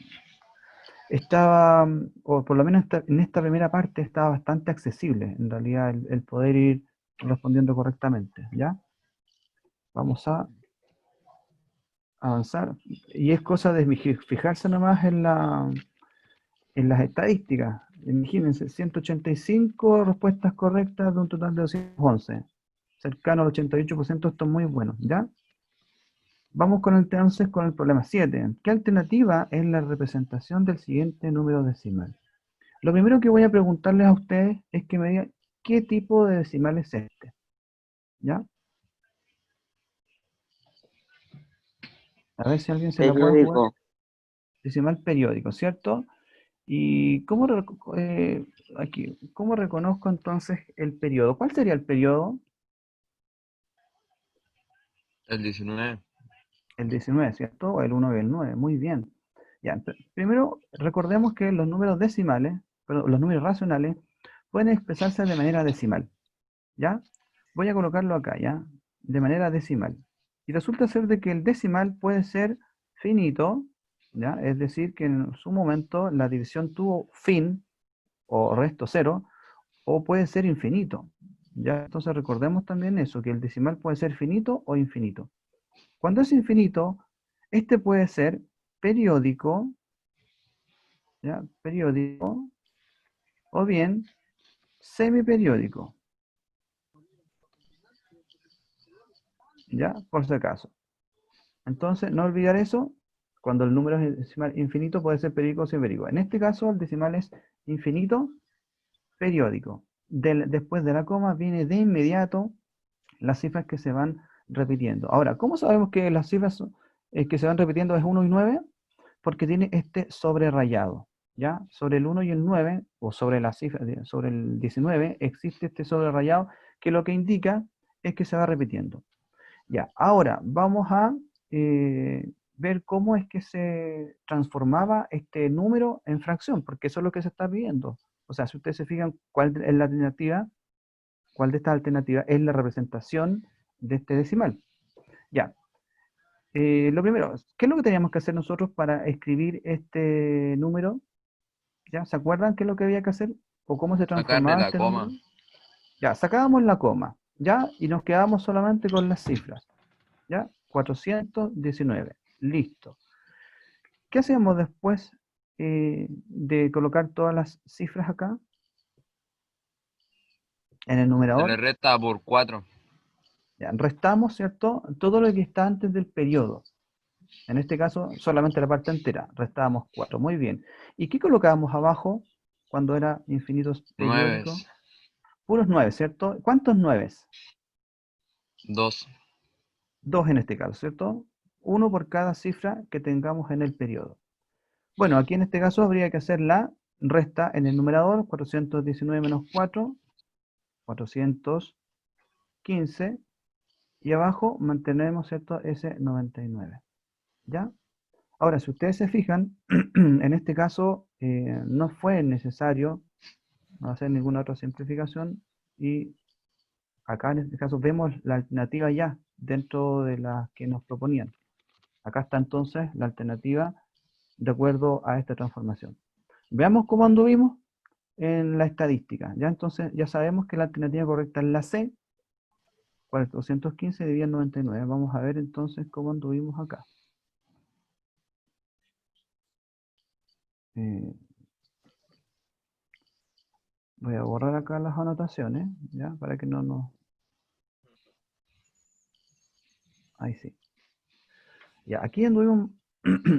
estaba, o por lo menos en esta primera parte estaba bastante accesible, en realidad, el poder ir respondiendo correctamente, ¿ya? Vamos a avanzar. Y es cosa de fijarse nomás en las estadísticas. Imagínense, 185 respuestas correctas de un total de 211. Cercano al 88%, esto es muy bueno, ¿ya? Vamos entonces con el problema 7. ¿Qué alternativa es la representación del siguiente número decimal? Lo primero que voy a preguntarles a ustedes es que me digan qué tipo de decimal es este. ¿Ya? A ver si alguien se la puede jugar. Periódico. Decimal periódico, ¿cierto? ¿Y cómo reconozco entonces el periodo? ¿Cuál sería el periodo? El 19. El 19, ¿cierto? O el 1 y el 9. Muy bien. Ya, primero recordemos que los números decimales, perdón, los números racionales, pueden expresarse de manera decimal. ¿Ya? Voy a colocarlo acá, ¿ya? De manera decimal. Y resulta ser de que el decimal puede ser finito, ¿ya? Es decir, que en su momento la división tuvo fin, o resto cero, o puede ser infinito, ¿ya? Entonces recordemos también eso, que el decimal puede ser finito o infinito. Cuando es infinito, este puede ser periódico, ¿ya? Periódico, o bien semiperiódico, ¿ya? Por si acaso. Entonces, no olvidar eso, cuando el número es decimal infinito puede ser periódico o semiperiódico. En este caso, el decimal es infinito periódico. Después de la coma viene de inmediato las cifras que se van repitiendo. Ahora, ¿cómo sabemos que las cifras que se van repitiendo es 1 y 9? Porque tiene este sobrerayado. ¿Ya? Sobre el 1 y el 9, o sobre la cifra, sobre el 19, existe este sobrerayado que lo que indica es que se va repitiendo. Ya, ahora vamos a ver cómo es que se transformaba este número en fracción, porque eso es lo que se está pidiendo. O sea, si ustedes se fijan cuál es la alternativa, cuál de estas alternativas es la representación de este decimal. Ya, lo primero, ¿qué es lo que teníamos que hacer nosotros para escribir este número? ¿Ya? ¿Se acuerdan qué es lo que había que hacer? ¿O cómo se Sacarle transformaba la este número? coma. Ya, sacábamos la coma, ¿ya? Y nos quedábamos solamente con las cifras. ¿Ya? 419. Listo. ¿Qué hacemos después de colocar todas las cifras acá? En el Se numerador. le resta por 4. Ya, restamos, ¿cierto? Todo lo que está antes del periodo. En este caso, solamente la parte entera. Restábamos 4. Muy bien. ¿Y qué colocábamos abajo cuando era infinitos periódico? 9. Puros 9, ¿cierto? ¿Cuántos 9? 2. 2 en este caso, ¿cierto? Uno por cada cifra que tengamos en el periodo. Bueno, aquí en este caso habría que hacer la resta en el numerador, 419 menos 4, 415, y abajo mantenemos, ¿cierto?, ese 99. ¿Ya? Ahora, si ustedes se fijan, en este caso no fue necesario hacer ninguna otra simplificación, y acá en este caso vemos la alternativa ya dentro de las que nos proponían. Acá está entonces la alternativa de acuerdo a esta transformación. Veamos cómo anduvimos en la estadística. Ya entonces ya sabemos que la alternativa correcta es la C, 415 dividido en 99. Vamos a ver entonces cómo anduvimos acá. Voy a borrar acá las anotaciones, ¿ya? Para que no nos... Ahí sí. Ya, aquí anduvimos,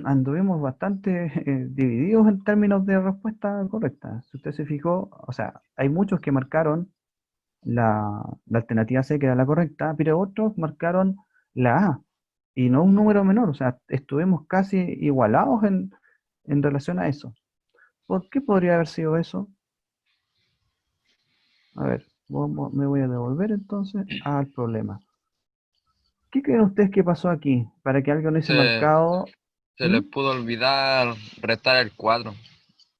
anduvimos bastante divididos en términos de respuesta correcta. Si usted se fijó, o sea, hay muchos que marcaron la alternativa C, que era la correcta, pero otros marcaron la A, y no un número menor. O sea, estuvimos casi igualados en relación a eso. ¿Por qué podría haber sido eso? A ver, me voy a devolver entonces al problema. ¿Qué creen ustedes que pasó aquí? Para que alguien hubiese Se, marcado... se les pudo olvidar restar el 4.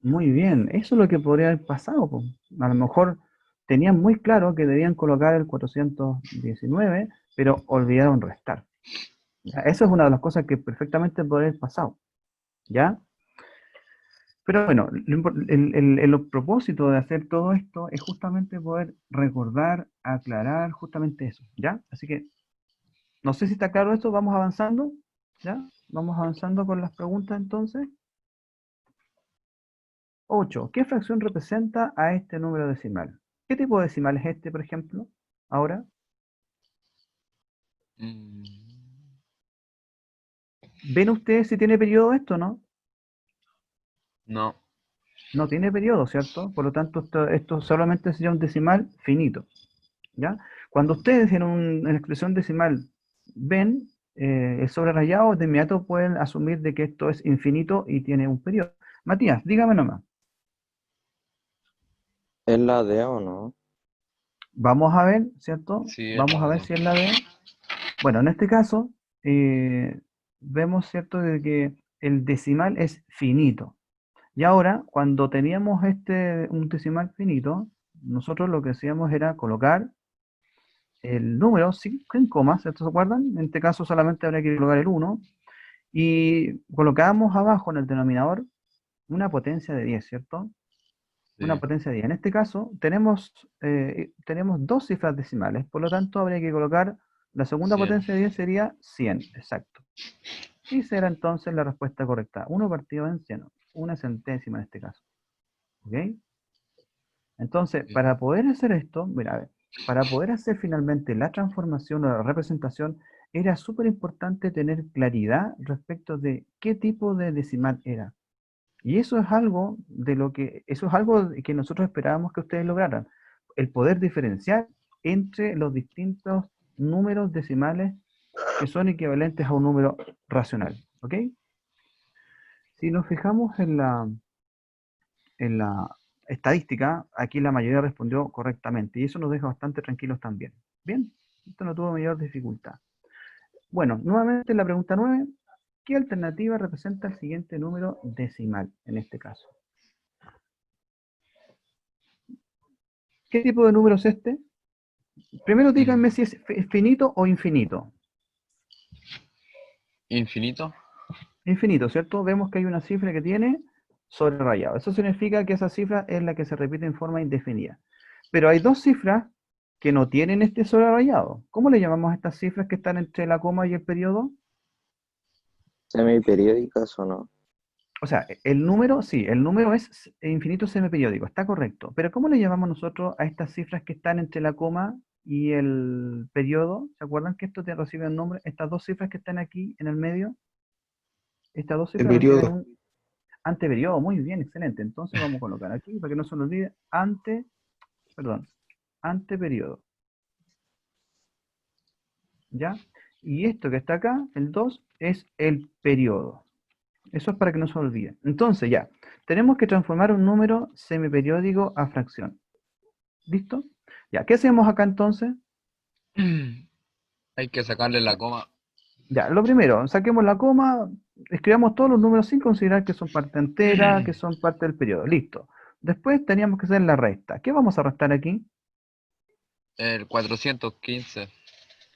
Muy bien, eso es lo que podría haber pasado, po. A lo mejor tenían muy claro que debían colocar el 419, pero olvidaron restar. Ya, eso es una de las cosas que perfectamente podría haber pasado, ¿ya? Pero bueno, el propósito de hacer todo esto es justamente poder recordar, aclarar justamente eso, ¿ya? Así que, no sé si está claro esto, vamos avanzando, ¿ya? Vamos avanzando con las preguntas entonces. 8. ¿Qué fracción representa a este número decimal? ¿Qué tipo de decimal es este, por ejemplo? Ahora, ¿ven ustedes si tiene periodo esto, no? No. No tiene periodo, ¿cierto? Por lo tanto, esto solamente sería un decimal finito, ¿ya? Cuando ustedes en la expresión decimal ven el sobrerayado, de inmediato pueden asumir de que esto es infinito y tiene un periodo. Matías, dígame nomás. ¿Es la D o no? Vamos a ver, ¿cierto? Sí, es Vamos la a ver D. si es la D. Bueno, en este caso, vemos, ¿cierto?, de que el decimal es finito. Y ahora, cuando teníamos un decimal finito, nosotros lo que hacíamos era colocar el número en comas, ¿cierto? ¿Se acuerdan? En este caso solamente habría que colocar el 1, y colocábamos abajo en el denominador una potencia de 10, ¿cierto? Una Sí. potencia de 10. En este caso tenemos dos cifras decimales, por lo tanto habría que colocar la segunda 100. potencia de 10 sería 100, exacto. Y será entonces la respuesta correcta. 1 partido en 100, una centésima en este caso. ¿Ok? Entonces, Sí. para poder hacer esto, mira, a ver, para poder hacer finalmente la transformación o la representación, era súper importante tener claridad respecto de qué tipo de decimal era. Y eso es algo eso es algo que nosotros esperábamos que ustedes lograran. El poder diferenciar entre los distintos números decimales que son equivalentes a un número racional. ¿Ok? Si nos fijamos en la estadística, aquí la mayoría respondió correctamente, y eso nos deja bastante tranquilos también. Bien, esto no tuvo mayor dificultad. Bueno, nuevamente la pregunta 9, ¿qué alternativa representa el siguiente número decimal en este caso? ¿Qué tipo de número es este? Primero díganme si es finito o infinito. Infinito. Infinito, ¿cierto? Vemos que hay una cifra que tiene sobrerayado. Eso significa que esa cifra es la que se repite en forma indefinida. Pero hay dos cifras que no tienen este sobrerayado. ¿Cómo le llamamos a estas cifras que están entre la coma y el periodo? ¿Semiperiódicas o no? O sea, el número, sí, el número es infinito semiperiódico, está correcto. Pero ¿cómo le llamamos nosotros a estas cifras que están entre la coma y el periodo? ¿Se acuerdan que esto te recibe un nombre? Estas dos cifras que están aquí en el medio. Estas dos El cifras tienen periodo. un anteperiodo. Muy bien, excelente. Entonces vamos a colocar aquí, para que no se nos olvide, anteperiodo. ¿Ya? Y esto que está acá, el 2, es el periodo. Eso es para que no se olvide. Entonces ya, tenemos que transformar un número semiperiódico a fracción. ¿Listo? Ya, ¿qué hacemos acá entonces? Hay que sacarle la coma. Ya, lo primero, saquemos la coma, escribamos todos los números sin considerar que son parte entera, que son parte del periodo. Listo. Después teníamos que hacer la resta. ¿Qué vamos a restar aquí? El 415.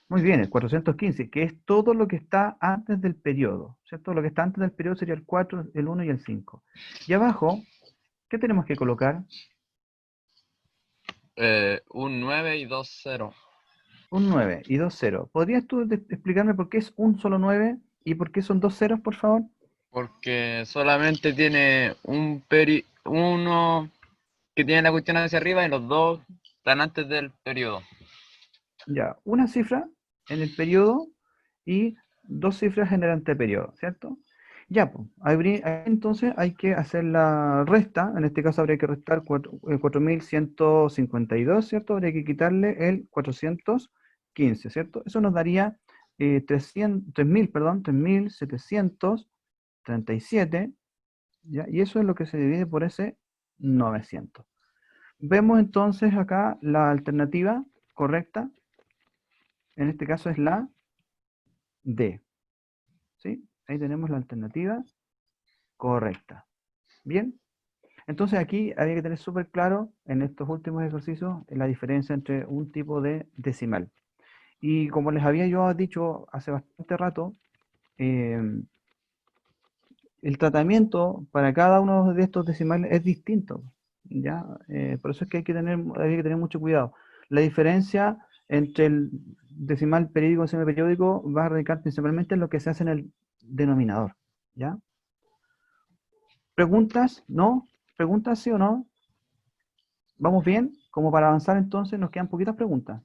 Muy bien, el 415, que es todo lo que está antes del periodo, ¿cierto? Lo que está antes del periodo sería el 4, el 1 y el 5. Y abajo, ¿qué tenemos que colocar? Un 9 y 2 0. Un 9 y 2 ceros. ¿Podrías tú explicarme por qué es un solo 9 y por qué son dos ceros, por favor? Porque solamente tiene uno que tiene la cuestión hacia arriba y los dos están antes del periodo. Ya, una cifra en el periodo y dos cifras en el anteperiodo, ¿cierto? Ya, pues, entonces hay que hacer la resta, en este caso habría que restar 4.152, ¿cierto? Habría que quitarle el 415, ¿cierto? Eso nos daría 3.737, ¿ya? Y eso es lo que se divide por ese 900. Vemos entonces acá la alternativa correcta, en este caso es la D, ¿sí? Ahí tenemos la alternativa correcta. Bien, entonces aquí había que tener súper claro en estos últimos ejercicios la diferencia entre un tipo de decimal. Y como les había yo dicho hace bastante rato, el tratamiento para cada uno de estos decimales es distinto, ¿ya? Por eso es que hay que tener mucho cuidado. La diferencia entre el decimal periódico y semiperiódico va a radicar principalmente en lo que se hace en el denominador, ¿ya? ¿Preguntas? ¿No? ¿Preguntas sí o no? ¿Vamos bien? Como para avanzar entonces nos quedan poquitas preguntas.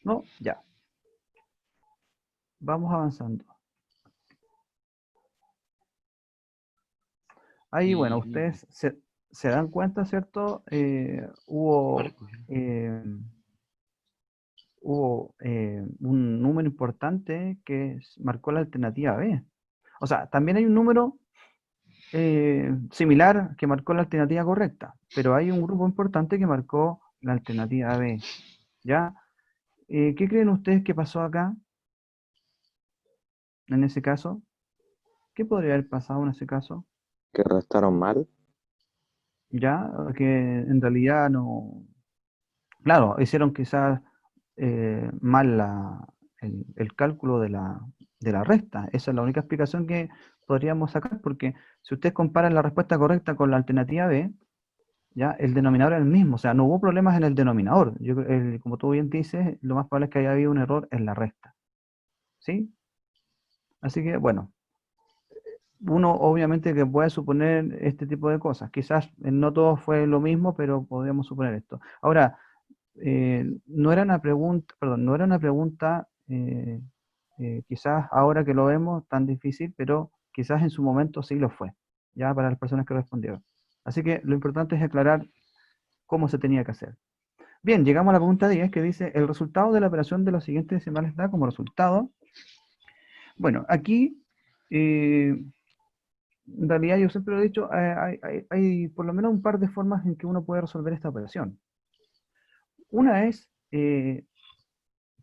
¿No? Ya. Vamos avanzando. Ahí, bueno, ustedes se dan cuenta, ¿cierto? Hubo un número importante que marcó la alternativa B. O sea, también hay un número similar que marcó la alternativa correcta, pero hay un grupo importante que marcó la alternativa B. ¿Ya? ¿Qué creen ustedes que pasó acá? En ese caso, ¿qué podría haber pasado en ese caso? Que restaron mal. Ya, que en realidad no, claro, hicieron quizás mal el cálculo de la resta. Esa es la única explicación que podríamos sacar, porque si ustedes comparan la respuesta correcta con la alternativa B, ya, el denominador es el mismo, o sea, no hubo problemas en el denominador. Como tú bien dices, lo más probable es que haya habido un error en la resta. ¿Sí? Así que, bueno, uno obviamente que puede suponer este tipo de cosas. Quizás no todo fue lo mismo, pero podríamos suponer esto. Ahora, no era una pregunta, perdón, no era una pregunta, quizás ahora que lo vemos tan difícil, pero quizás en su momento sí lo fue, ya para las personas que respondieron. Así que lo importante es aclarar cómo se tenía que hacer. Bien, llegamos a la pregunta 10 que dice, el resultado de la operación de los siguientes decimales da como resultado. Bueno, aquí en realidad yo siempre lo he dicho, hay por lo menos un par de formas en que uno puede resolver esta operación. Una es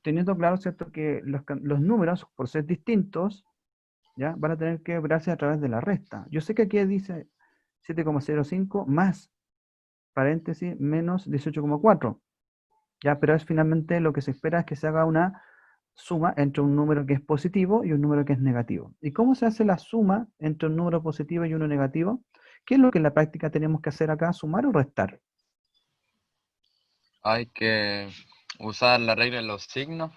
teniendo claro, ¿cierto?, que los números, por ser distintos, ¿ya?, van a tener que operarse a través de la resta. Yo sé que aquí dice 7,05 más, paréntesis, menos 18,4, ¿ya? Pero es finalmente lo que se espera es que se haga una suma entre un número que es positivo y un número que es negativo. ¿Y cómo se hace la suma entre un número positivo y uno negativo? ¿Qué es lo que en la práctica tenemos que hacer acá? ¿Sumar o restar? Hay que usar la regla de los signos.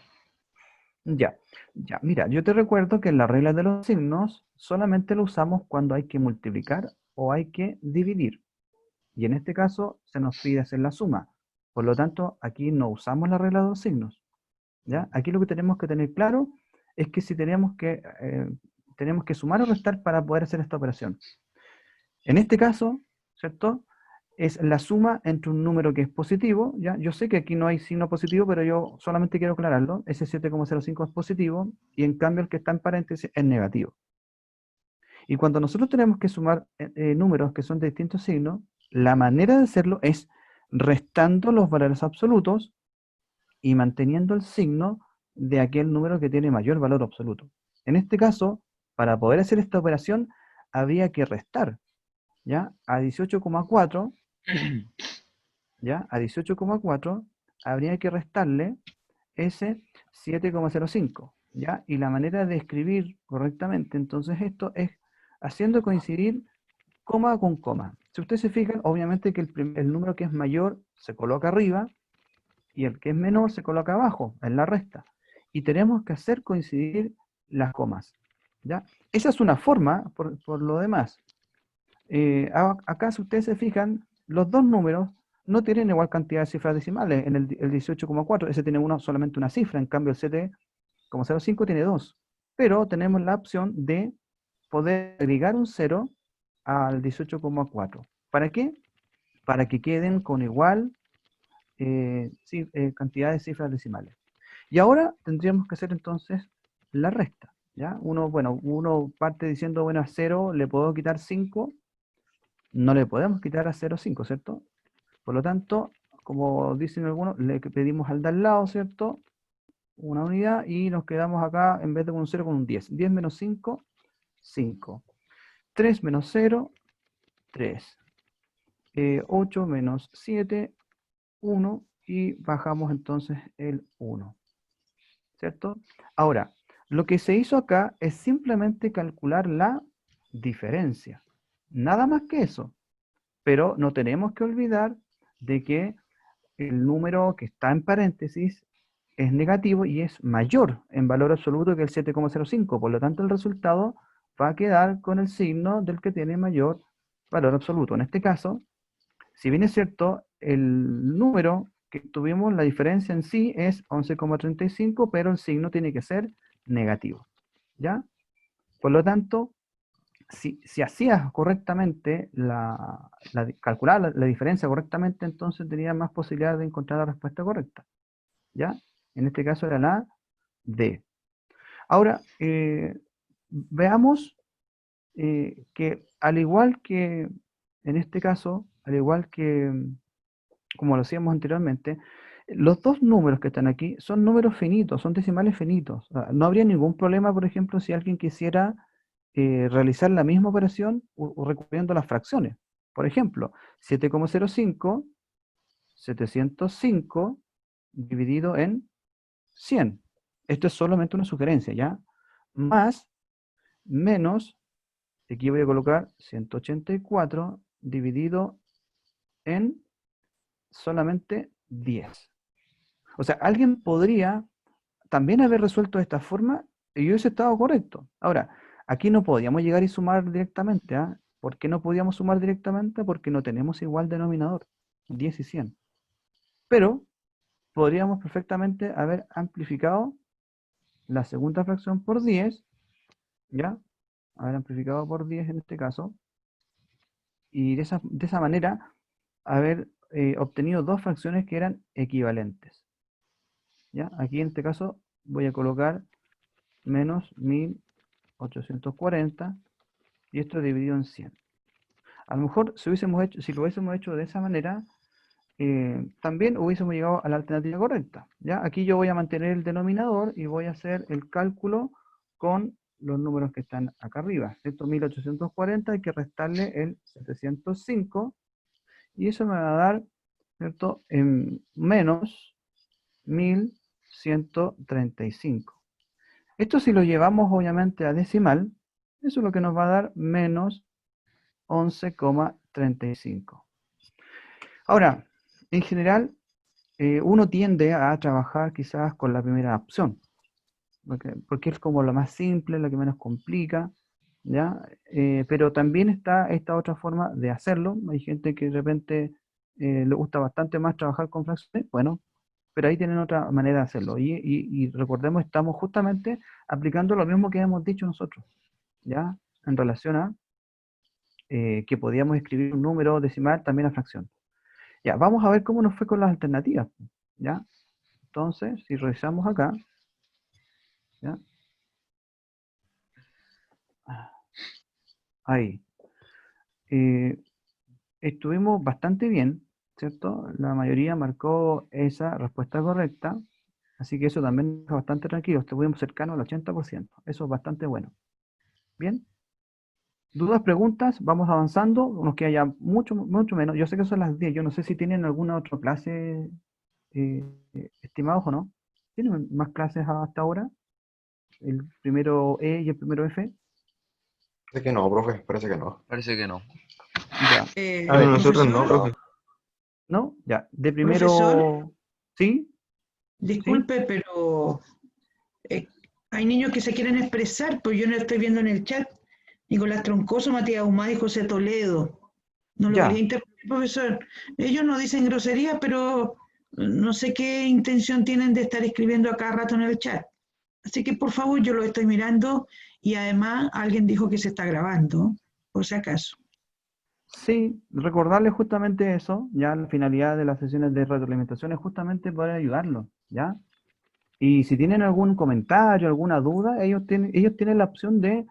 Ya, ya, mira, yo te recuerdo que en la regla de los signos solamente lo usamos cuando hay que multiplicar o hay que dividir. Y en este caso se nos pide hacer la suma. Por lo tanto, aquí no usamos la regla de los signos. ¿Ya? Aquí lo que tenemos que tener claro es que si tenemos que sumar o restar para poder hacer esta operación. En este caso, ¿cierto? Es la suma entre un número que es positivo, ¿ya? Yo sé que aquí no hay signo positivo, pero yo solamente quiero aclararlo. Ese 7,05 es positivo, y en cambio el que está en paréntesis es negativo. Y cuando nosotros tenemos que sumar números que son de distintos signos, la manera de hacerlo es restando los valores absolutos y manteniendo el signo de aquel número que tiene mayor valor absoluto. En este caso, para poder hacer esta operación, había que restar, ¿ya? A 18,4, ¿ya? A 18,4 habría que restarle ese 7,05, ¿ya? Y la manera de escribir correctamente, entonces, esto es haciendo coincidir coma con coma. Si ustedes se fijan, obviamente que el número que es mayor se coloca arriba, y el que es menor se coloca abajo, en la resta. Y tenemos que hacer coincidir las comas, ¿ya? Esa es una forma, por lo demás. Acá, si ustedes se fijan, los dos números no tienen igual cantidad de cifras decimales. En el 18,4, ese tiene solamente una cifra, en cambio el 7,05 tiene dos. Pero tenemos la opción de poder agregar un 0 al 18,4. ¿Para qué? Para que queden con igual cantidad de cifras decimales. Y ahora tendríamos que hacer entonces la resta, ¿ya? Uno parte diciendo, bueno, a 0 le puedo quitar 5, no le podemos quitar a 0,5, ¿cierto? Por lo tanto, como dicen algunos, le pedimos al de al lado, ¿cierto? Una unidad, y nos quedamos acá, en vez de con un 0, con un 10. 10 menos 5, 5. 3 menos 0, 3. 8 menos 7, 1, y bajamos entonces el 1, ¿cierto? Ahora, lo que se hizo acá es simplemente calcular la diferencia, nada más que eso, pero no tenemos que olvidar de que el número que está en paréntesis es negativo y es mayor en valor absoluto que el 7,05, por lo tanto el resultado va a quedar con el signo del que tiene mayor valor absoluto. En este caso, si bien es cierto, el número que tuvimos, la diferencia en sí es 11,35, pero el signo tiene que ser negativo, ¿ya? Por lo tanto, si hacías correctamente calcular la diferencia correctamente, entonces tenías más posibilidad de encontrar la respuesta correcta, ¿ya? En este caso era la D. Ahora, veamos que al igual que, en este caso, al igual que como lo hacíamos anteriormente, los dos números que están aquí son números finitos, son decimales finitos. O sea, no habría ningún problema, por ejemplo, si alguien quisiera realizar la misma operación recurriendo a las fracciones. Por ejemplo, 7,05, 705 dividido en 100. Esto es solamente una sugerencia, ¿ya? Más, menos, aquí voy a colocar 184 dividido en solamente 10. O sea, alguien podría también haber resuelto de esta forma y hubiese estado correcto. Ahora, aquí no podíamos llegar y sumar directamente, ¿ah? ¿Por qué no podíamos sumar directamente? Porque no tenemos igual denominador, 10 y 100. Pero podríamos perfectamente haber amplificado la segunda fracción por 10, ¿ya? Haber amplificado por 10 en este caso, y de esa manera haber obtenido dos fracciones que eran equivalentes. ¿Ya? Aquí en este caso voy a colocar menos 1840, y esto dividido en 100. A lo mejor si lo hubiésemos hecho de esa manera, también hubiésemos llegado a la alternativa correcta, ¿ya? Aquí yo voy a mantener el denominador y voy a hacer el cálculo con los números que están acá arriba. Estos 1840 hay que restarle el 705, y eso me va a dar, ¿cierto?, menos 1135. Esto, si lo llevamos obviamente a decimal, eso es lo que nos va a dar menos 11,35. Ahora, en general, uno tiende a trabajar quizás con la primera opción, porque es como lo más simple, la que menos complica, ¿ya? Pero también está esta otra forma de hacerlo. Hay gente que de repente le gusta bastante más trabajar con fracciones. Bueno, pero ahí tienen otra manera de hacerlo. Y recordemos, estamos justamente aplicando lo mismo que hemos dicho nosotros, ¿ya? En relación a que podíamos escribir un número decimal también a fracción. Ya, vamos a ver cómo nos fue con las alternativas, ¿ya? Entonces, si revisamos acá, ¿ya? Ahí. Estuvimos bastante bien, ¿cierto? La mayoría marcó esa respuesta correcta, así que eso también nos deja bastante tranquilo. Estuvimos cercanos al 80%. Eso es bastante bueno. Bien. ¿Dudas, preguntas? Vamos avanzando. Nos queda ya mucho, mucho menos. Yo sé que son las 10. Yo no sé si tienen alguna otra clase, estimados o no. ¿Tienen más clases hasta ahora? El primero E y el primero F. Parece que no, profe, parece que no. Parece que no. Ya. Eh, A ver, Nosotros no, profesor, profe. ¿no? Ya. De Profesor. primero... ¿Sí? disculpe, pero eh, hay niños que se quieren expresar, pues yo no estoy viendo en el chat. Nicolás Troncoso, Matías Humada y José Toledo. No lo Ya. quería interrumpir, profesor. Ellos no dicen grosería, pero no sé qué intención tienen de estar escribiendo a cada rato en el chat. Así que por favor, yo lo estoy mirando y además alguien dijo que se está grabando, por si acaso. Sí, recordarles justamente eso, ya la finalidad de las sesiones de retroalimentación es justamente poder ayudarlos, ¿ya? Y si tienen algún comentario, alguna duda, ellos tienen la opción de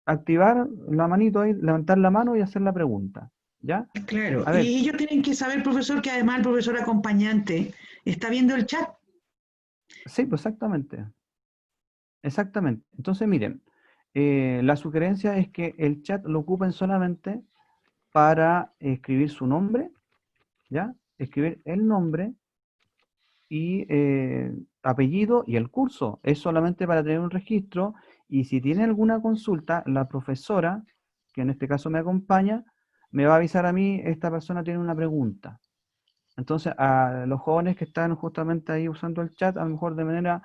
activar la manito ahí, levantar la mano y hacer la pregunta, ¿ya? Claro, A ver, y ellos tienen que saber, profesor, que además el profesor acompañante está viendo el chat. sí, pues exactamente, exactamente. Entonces, miren, la sugerencia es que el chat lo ocupen solamente para escribir su nombre, ¿ya? Escribir el nombre y apellido y el curso. Es solamente para tener un registro y si tiene alguna consulta, la profesora, que en este caso me acompaña, me va a avisar a mí, esta persona tiene una pregunta. Entonces, a los jóvenes que están justamente ahí usando el chat, a lo mejor de manera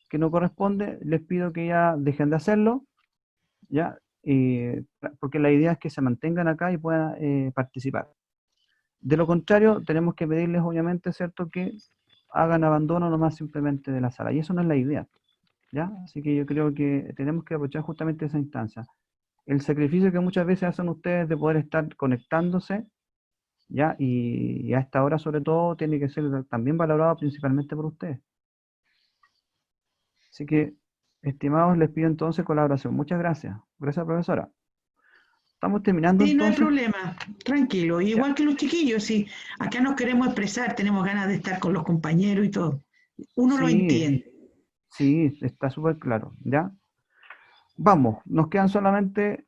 que no corresponde, les pido que ya dejen de hacerlo, ¿ya? Porque la idea es que se mantengan acá y puedan participar. De lo contrario, tenemos que pedirles, obviamente, ¿cierto?, que hagan abandono nomás simplemente de la sala. Y eso no es la idea, ¿ya? Así que yo creo que tenemos que aprovechar justamente esa instancia. El sacrificio que muchas veces hacen ustedes de poder estar conectándose, ¿ya? Y a esta hora, sobre todo, tiene que ser también valorado principalmente por ustedes. Así que, estimados, les pido entonces colaboración. Muchas gracias. Gracias, profesora. Estamos terminando Sí, no hay entonces. problema, tranquilo. Ya. Igual que los chiquillos, sí, acá nos queremos expresar, tenemos ganas de estar con los compañeros y todo. Uno lo Sí, entiende. sí, está súper claro, ¿ya? Vamos, nos quedan solamente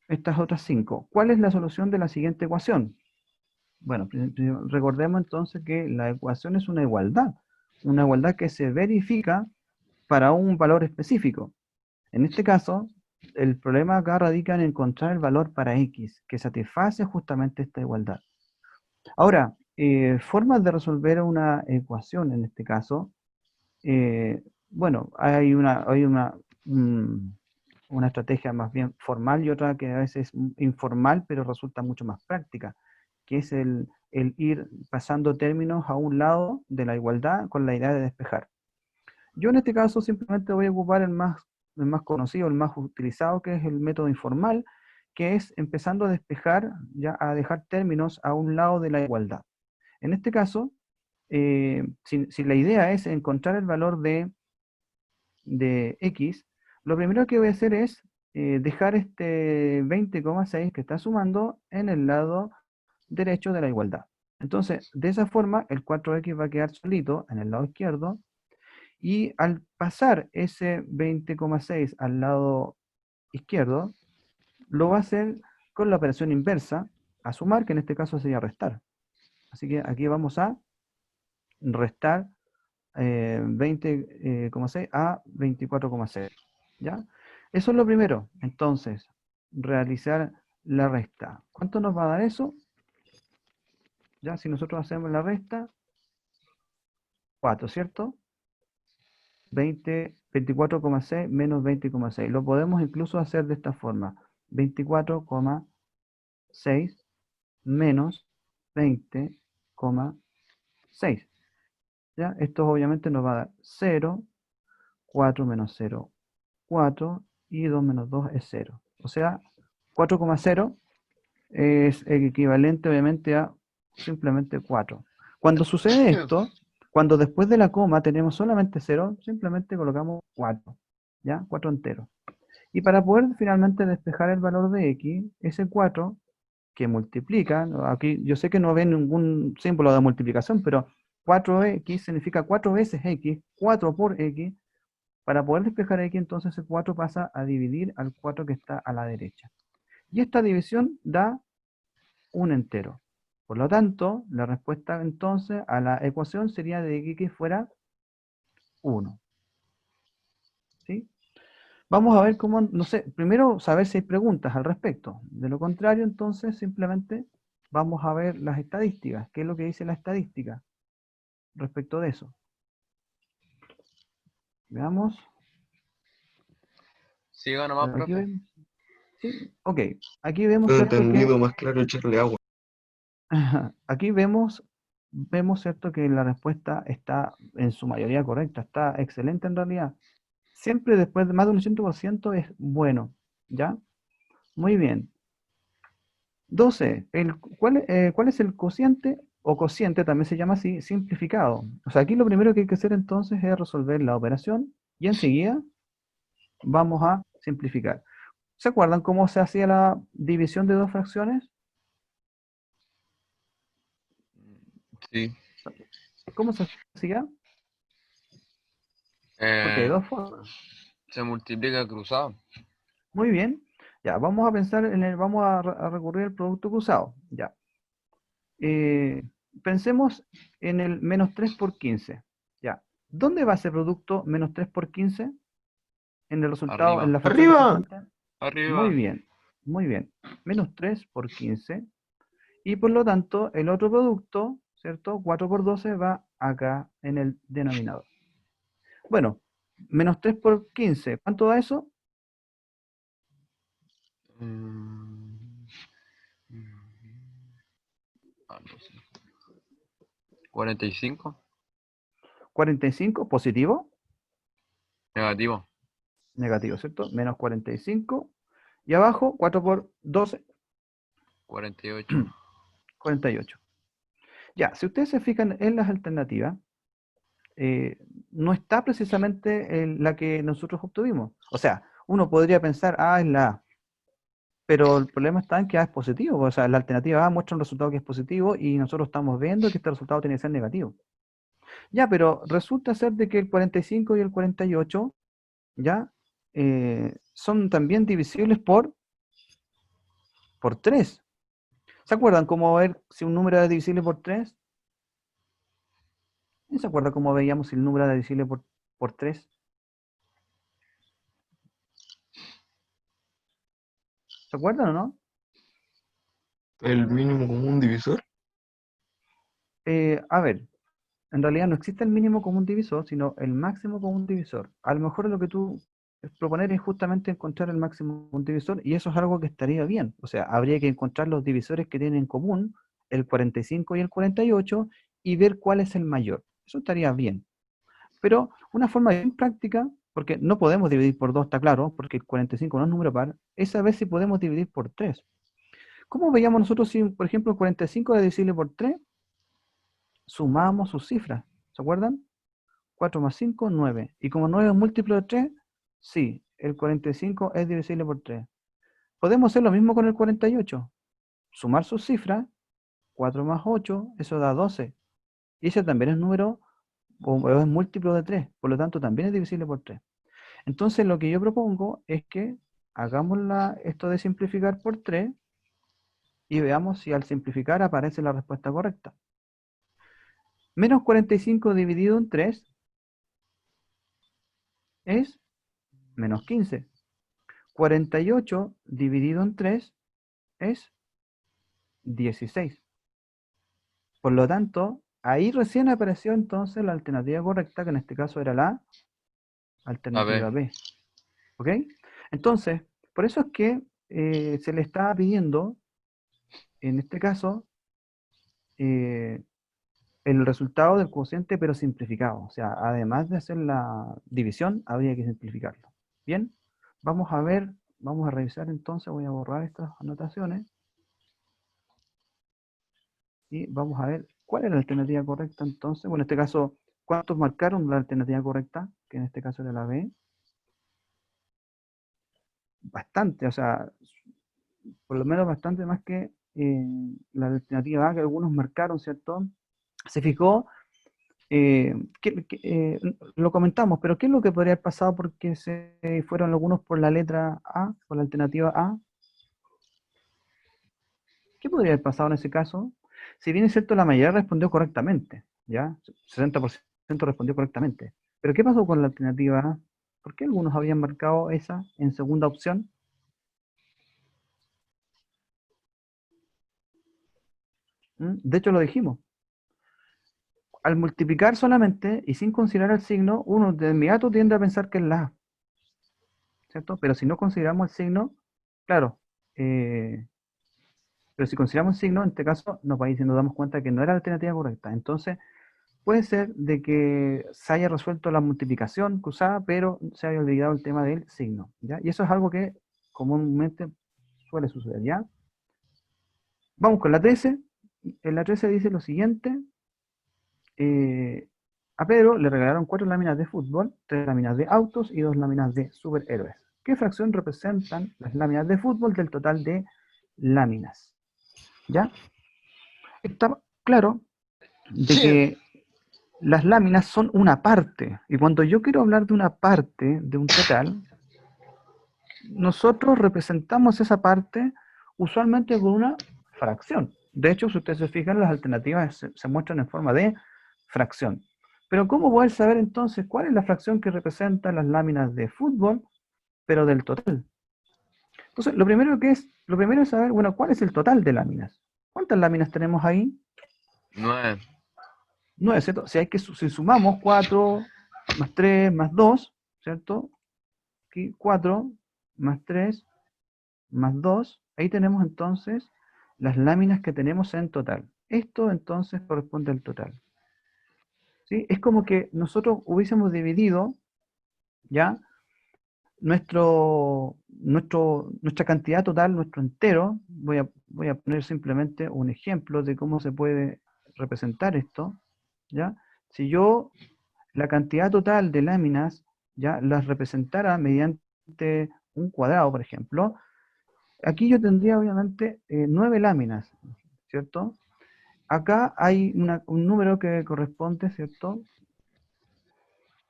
estas otras 5. ¿Cuál es la solución de la siguiente ecuación? Bueno, recordemos entonces que la ecuación es una igualdad que se verifica para un valor específico. En este caso, el problema acá radica en encontrar el valor para x, que satisface justamente esta igualdad. Ahora, formas de resolver una ecuación en este caso, bueno, una estrategia más bien formal y otra que a veces es informal, pero resulta mucho más práctica, que es el ir pasando términos a un lado de la igualdad con la idea de despejar. Yo en este caso simplemente voy a ocupar el más conocido, el más utilizado, que es el método informal, que es empezando a despejar, ya a dejar términos a un lado de la igualdad. En este caso, si la idea es encontrar el valor de x, lo primero que voy a hacer es dejar este 20,6 que está sumando en el lado derecho de la igualdad. Entonces, de esa forma, el 4x va a quedar solito en el lado izquierdo, y al pasar ese 20,6 al lado izquierdo, lo va a hacer con la operación inversa, a sumar, que en este caso sería restar. Así que aquí vamos a restar 20,6 a 24,6. ¿Ya? Eso es lo primero. Entonces, realizar la resta. ¿Cuánto nos va a dar eso? Ya, si nosotros hacemos la resta, 4, ¿cierto? 24,6 menos 20,6. Lo podemos incluso hacer de esta forma. 24,6 menos 20,6. ¿ya? Esto obviamente nos va a dar 0, 4 menos 0, 4, y 2 menos 2 es 0. O sea, 4,0 es equivalente obviamente a simplemente 4. Cuando sucede esto, cuando después de la coma tenemos solamente 0, simplemente colocamos 4, ¿ya? 4 entero. Y para poder finalmente despejar el valor de x, ese 4 que multiplica, aquí yo sé que no ven ningún símbolo de multiplicación, pero 4x significa 4 veces x, 4 por x. Para poder despejar x, entonces ese 4 pasa a dividir al 4 que está a la derecha. Y esta división da un entero. Por lo tanto, la respuesta entonces a la ecuación sería de que x fuera 1. ¿Sí? Vamos a ver cómo, no sé, primero saber si hay preguntas al respecto. De lo contrario, entonces, simplemente vamos a ver las estadísticas. ¿Qué es lo que dice la estadística respecto de eso? Veamos. Siga nomás, Aquí profe. vemos. Sí, ok. Aquí vemos, Todo ¿cierto? Que entendido, más claro echarle agua. aquí vemos, ¿cierto? Que la respuesta está en su mayoría correcta. Está excelente en realidad. Siempre después de más de un 100% es bueno. ¿Ya? Muy bien. 12. ¿Cuál es el cociente? O cociente también se llama así, simplificado. O sea, aquí lo primero que hay que hacer entonces es resolver la operación y enseguida vamos a simplificar. ¿Se acuerdan cómo se hacía la división de dos fracciones? Sí. ¿Cómo se hacía? Porque hay dos formas. Se multiplica cruzado. Muy bien. Ya, vamos a pensar vamos a recurrir al producto cruzado. Ya. Pensemos en el menos 3 por 15. Ya. ¿Dónde va ese producto menos 3 por 15? En el resultado, Arriba. en la fracción ¡Arriba! resultante. Muy Arriba. bien, muy bien. Menos 3 por 15. Y por lo tanto, el otro producto, ¿cierto? 4 por 12 va acá en el denominador. Bueno, menos 3 por 15. ¿Cuánto da eso? No sé. 45. 45, positivo, Negativo. negativo, ¿cierto? Menos 45. Y abajo, 4 por 12, 48. 48. Ya, si ustedes se fijan en las alternativas, no está precisamente la que nosotros obtuvimos. O sea, uno podría pensar, es la A, pero el problema está en que A es positivo. O sea, la alternativa A muestra un resultado que es positivo y nosotros estamos viendo que este resultado tiene que ser negativo. Ya, pero resulta ser de que el 45 y el 48, ya, son también divisibles por 3. ¿Se acuerdan cómo ver si un número es divisible por 3? ¿Se acuerda cómo veíamos si el número era divisible por 3? ¿Se acuerdan o no? El mínimo común divisor. A ver, en realidad no existe el mínimo común divisor, sino el máximo común divisor. A lo mejor lo que tú proponer es justamente encontrar el máximo común divisor, y eso es algo que estaría bien. O sea, habría que encontrar los divisores que tienen en común el 45 y el 48 y ver cuál es el mayor. Eso estaría bien. Pero una forma bien práctica, porque no podemos dividir por 2, está claro, porque el 45 no es número par, es saber si podemos dividir por 3. ¿Cómo veíamos nosotros si, por ejemplo, el 45 es divisible por 3? Sumamos sus cifras, ¿se acuerdan? 4 más 5, 9. Y como 9 es múltiplo de 3, sí, el 45 es divisible por 3. Podemos hacer lo mismo con el 48. Sumar sus cifras, 4 más 8, eso da 12. Y ese también es número, o es múltiplo de 3, por lo tanto también es divisible por 3. Entonces lo que yo propongo es que hagamos esto de simplificar por 3 y veamos si al simplificar aparece la respuesta correcta. Menos 45 dividido en 3 es menos 15. 48 dividido en 3 es 16. Por lo tanto, ahí recién apareció entonces la alternativa correcta, que en este caso era la alternativa B. ¿Ok? Entonces, por eso es que se le está pidiendo, en este caso, el resultado del cociente, pero simplificado. O sea, además de hacer la división, habría que simplificarlo. Bien, vamos a ver, vamos a revisar entonces, voy a borrar estas anotaciones. Y vamos a ver cuál es la alternativa correcta entonces. Bueno, en este caso, ¿cuántos marcaron la alternativa correcta? Que en este caso era la B. Bastante, o sea, por lo menos bastante más que la alternativa A, que algunos marcaron, ¿cierto? Se fijó, lo comentamos, pero ¿qué es lo que podría haber pasado porque se fueron algunos por la letra A, por la alternativa A? ¿Qué podría haber pasado en ese caso? Si bien es cierto, la mayoría respondió correctamente, ¿ya? 60% respondió correctamente. Pero ¿qué pasó con la alternativa A? ¿Por qué algunos habían marcado esa en segunda opción? De hecho, lo dijimos. Al multiplicar solamente y sin considerar el signo, uno de inmediato tiende a pensar que es la A, ¿cierto? Pero si no consideramos el signo, claro, pero si consideramos el signo, en este caso nos damos cuenta que no era la alternativa correcta. Entonces, puede ser de que se haya resuelto la multiplicación cruzada, pero se haya olvidado el tema del signo, ¿ya? Y eso es algo que comúnmente suele suceder, ¿ya? Vamos con la 13. En la 13 dice lo siguiente. A Pedro le regalaron 4 láminas de fútbol, 3 láminas de autos y 2 láminas de superhéroes. ¿Qué fracción representan las láminas de fútbol del total de láminas? ¿Ya? Está claro de que las láminas son una parte, y cuando yo quiero hablar de una parte de un total, nosotros representamos esa parte usualmente con una fracción. De hecho, si ustedes se fijan, las alternativas se muestran en forma de fracción. Pero ¿cómo poder saber entonces cuál es la fracción que representa las láminas de fútbol, pero del total? Entonces, lo primero es saber, bueno, ¿cuál es el total de láminas? ¿Cuántas láminas tenemos ahí? 9. 9, ¿cierto? Si sumamos 4 más 3 más 2, ¿cierto? Aquí 4 más 3 más 2, ahí tenemos entonces las láminas que tenemos en total. Esto entonces corresponde al total. ¿Sí? Es como que nosotros hubiésemos dividido, ¿ya? Nuestra cantidad total, nuestro entero. Voy a poner simplemente un ejemplo de cómo se puede representar esto, ¿ya? Si yo la cantidad total de láminas, ¿ya?, las representara mediante un cuadrado, por ejemplo, aquí yo tendría obviamente 9 láminas, ¿cierto? Acá hay un número que corresponde, ¿cierto?,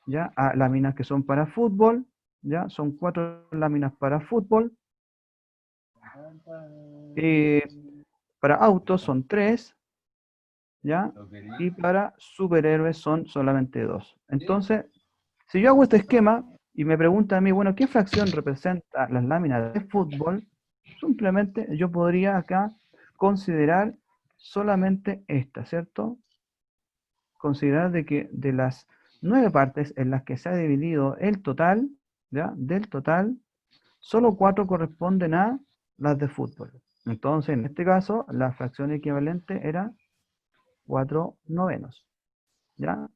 ya a láminas que son para fútbol, ya son 4 láminas para fútbol. Para autos son 3, ¿ya? Y para superhéroes son solamente 2. Entonces, si yo hago este esquema y me pregunta a mí, bueno, ¿qué fracción representa las láminas de fútbol? Simplemente yo podría acá considerar solamente esta, ¿cierto? Considerar de que de las 9 partes en las que se ha dividido el total, ¿ya?, del total, solo 4 corresponden a las de fútbol. Entonces, en este caso, la fracción equivalente era 4/9, ¿ya?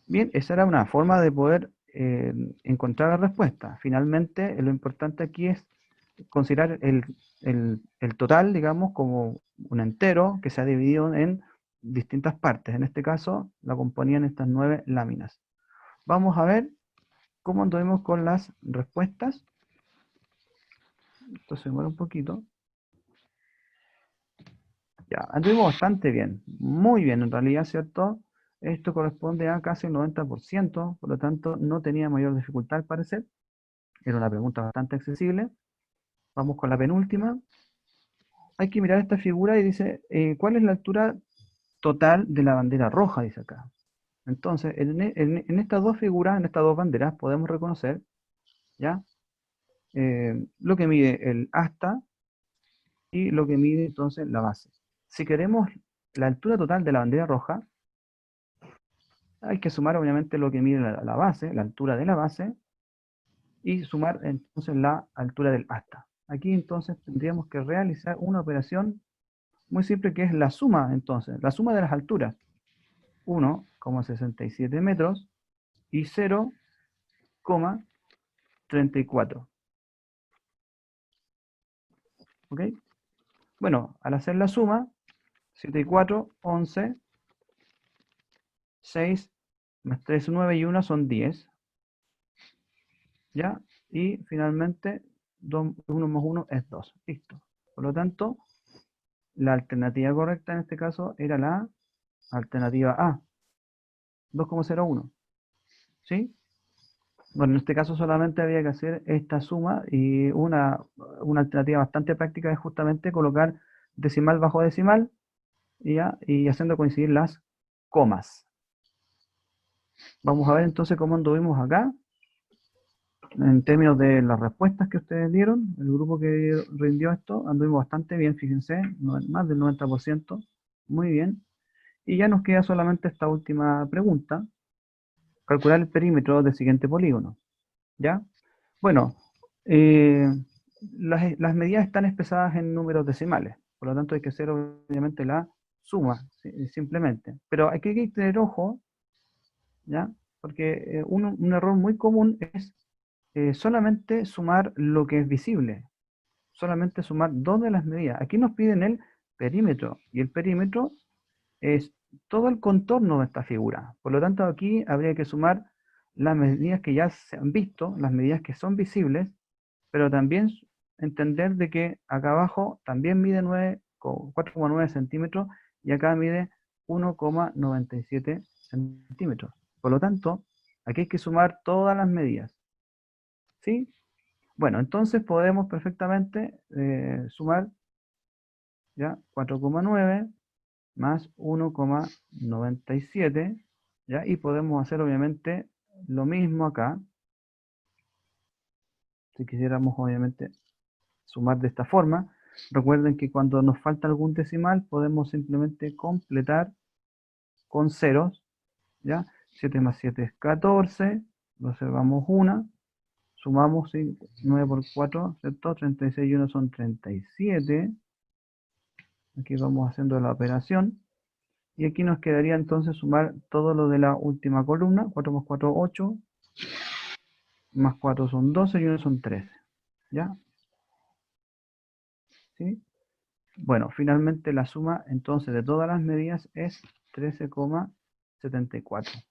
Bien, esa era una forma de poder encontrar la respuesta. Finalmente, lo importante aquí es considerar el total, digamos, como un entero que se ha dividido en distintas partes. En este caso, la componían estas 9 láminas. Vamos a ver cómo anduvimos con las respuestas. Esto se demora un poquito. Ya, anduvimos bastante bien, muy bien en realidad, ¿cierto? Esto corresponde a casi el 90%, por lo tanto no tenía mayor dificultad al parecer. Era una pregunta bastante accesible. Vamos con la penúltima. Hay que mirar esta figura y dice, ¿cuál es la altura total de la bandera roja? Dice acá. Entonces, en estas dos figuras, en estas dos banderas, podemos reconocer, ¿ya?, lo que mide el asta y lo que mide entonces la base. Si queremos la altura total de la bandera roja, hay que sumar obviamente lo que mide la base, la altura de la base, y sumar entonces la altura del asta. Aquí entonces tendríamos que realizar una operación muy simple, que es la suma, entonces, la suma de las alturas. 1,67 metros y 0,34. ¿Ok? Bueno, al hacer la suma, 7 y 4, 11, 6 más 3, 9 y 1 son 10. ¿Ya? Y finalmente, 1 más 1 es 2. Listo. Por lo tanto, la alternativa correcta en este caso era la alternativa A, 2,01. ¿Sí? Bueno, en este caso solamente había que hacer esta suma y una alternativa bastante práctica es justamente colocar decimal bajo decimal y haciendo coincidir las comas. Vamos a ver entonces cómo anduvimos acá en términos de las respuestas que ustedes dieron. El grupo que rindió esto anduvimos bastante bien, fíjense, más del 90%, muy bien. Y ya nos queda solamente esta última pregunta, calcular el perímetro del siguiente polígono. ¿Ya? Bueno, las medidas están expresadas en números decimales, por lo tanto hay que hacer obviamente la suma, simplemente. Pero hay que tener ojo, ¿ya? Porque un error muy común es solamente sumar lo que es visible, solamente sumar dos de las medidas. Aquí nos piden el perímetro, y el perímetro es todo el contorno de esta figura. Por lo tanto, aquí habría que sumar las medidas que ya se han visto, las medidas que son visibles, pero también entender de que acá abajo también mide 4,9 centímetros y acá mide 1,97 centímetros. Por lo tanto, aquí hay que sumar todas las medidas. ¿Sí? Bueno, entonces podemos perfectamente sumar ya 4,9 más 1,97, ¿ya? Y podemos hacer obviamente lo mismo acá. Si quisiéramos obviamente sumar de esta forma, recuerden que cuando nos falta algún decimal podemos simplemente completar con ceros, ¿ya? 7 más 7 es 14, observamos 1, sumamos 9 por 4, ¿cierto? 36 y 1 son 37. Aquí vamos haciendo la operación. Y aquí nos quedaría entonces sumar todo lo de la última columna. 4 más 4, 8. Más 4 son 12 y 1 son 13. ¿Ya? ¿Sí? Bueno, finalmente la suma entonces de todas las medidas es 13,74.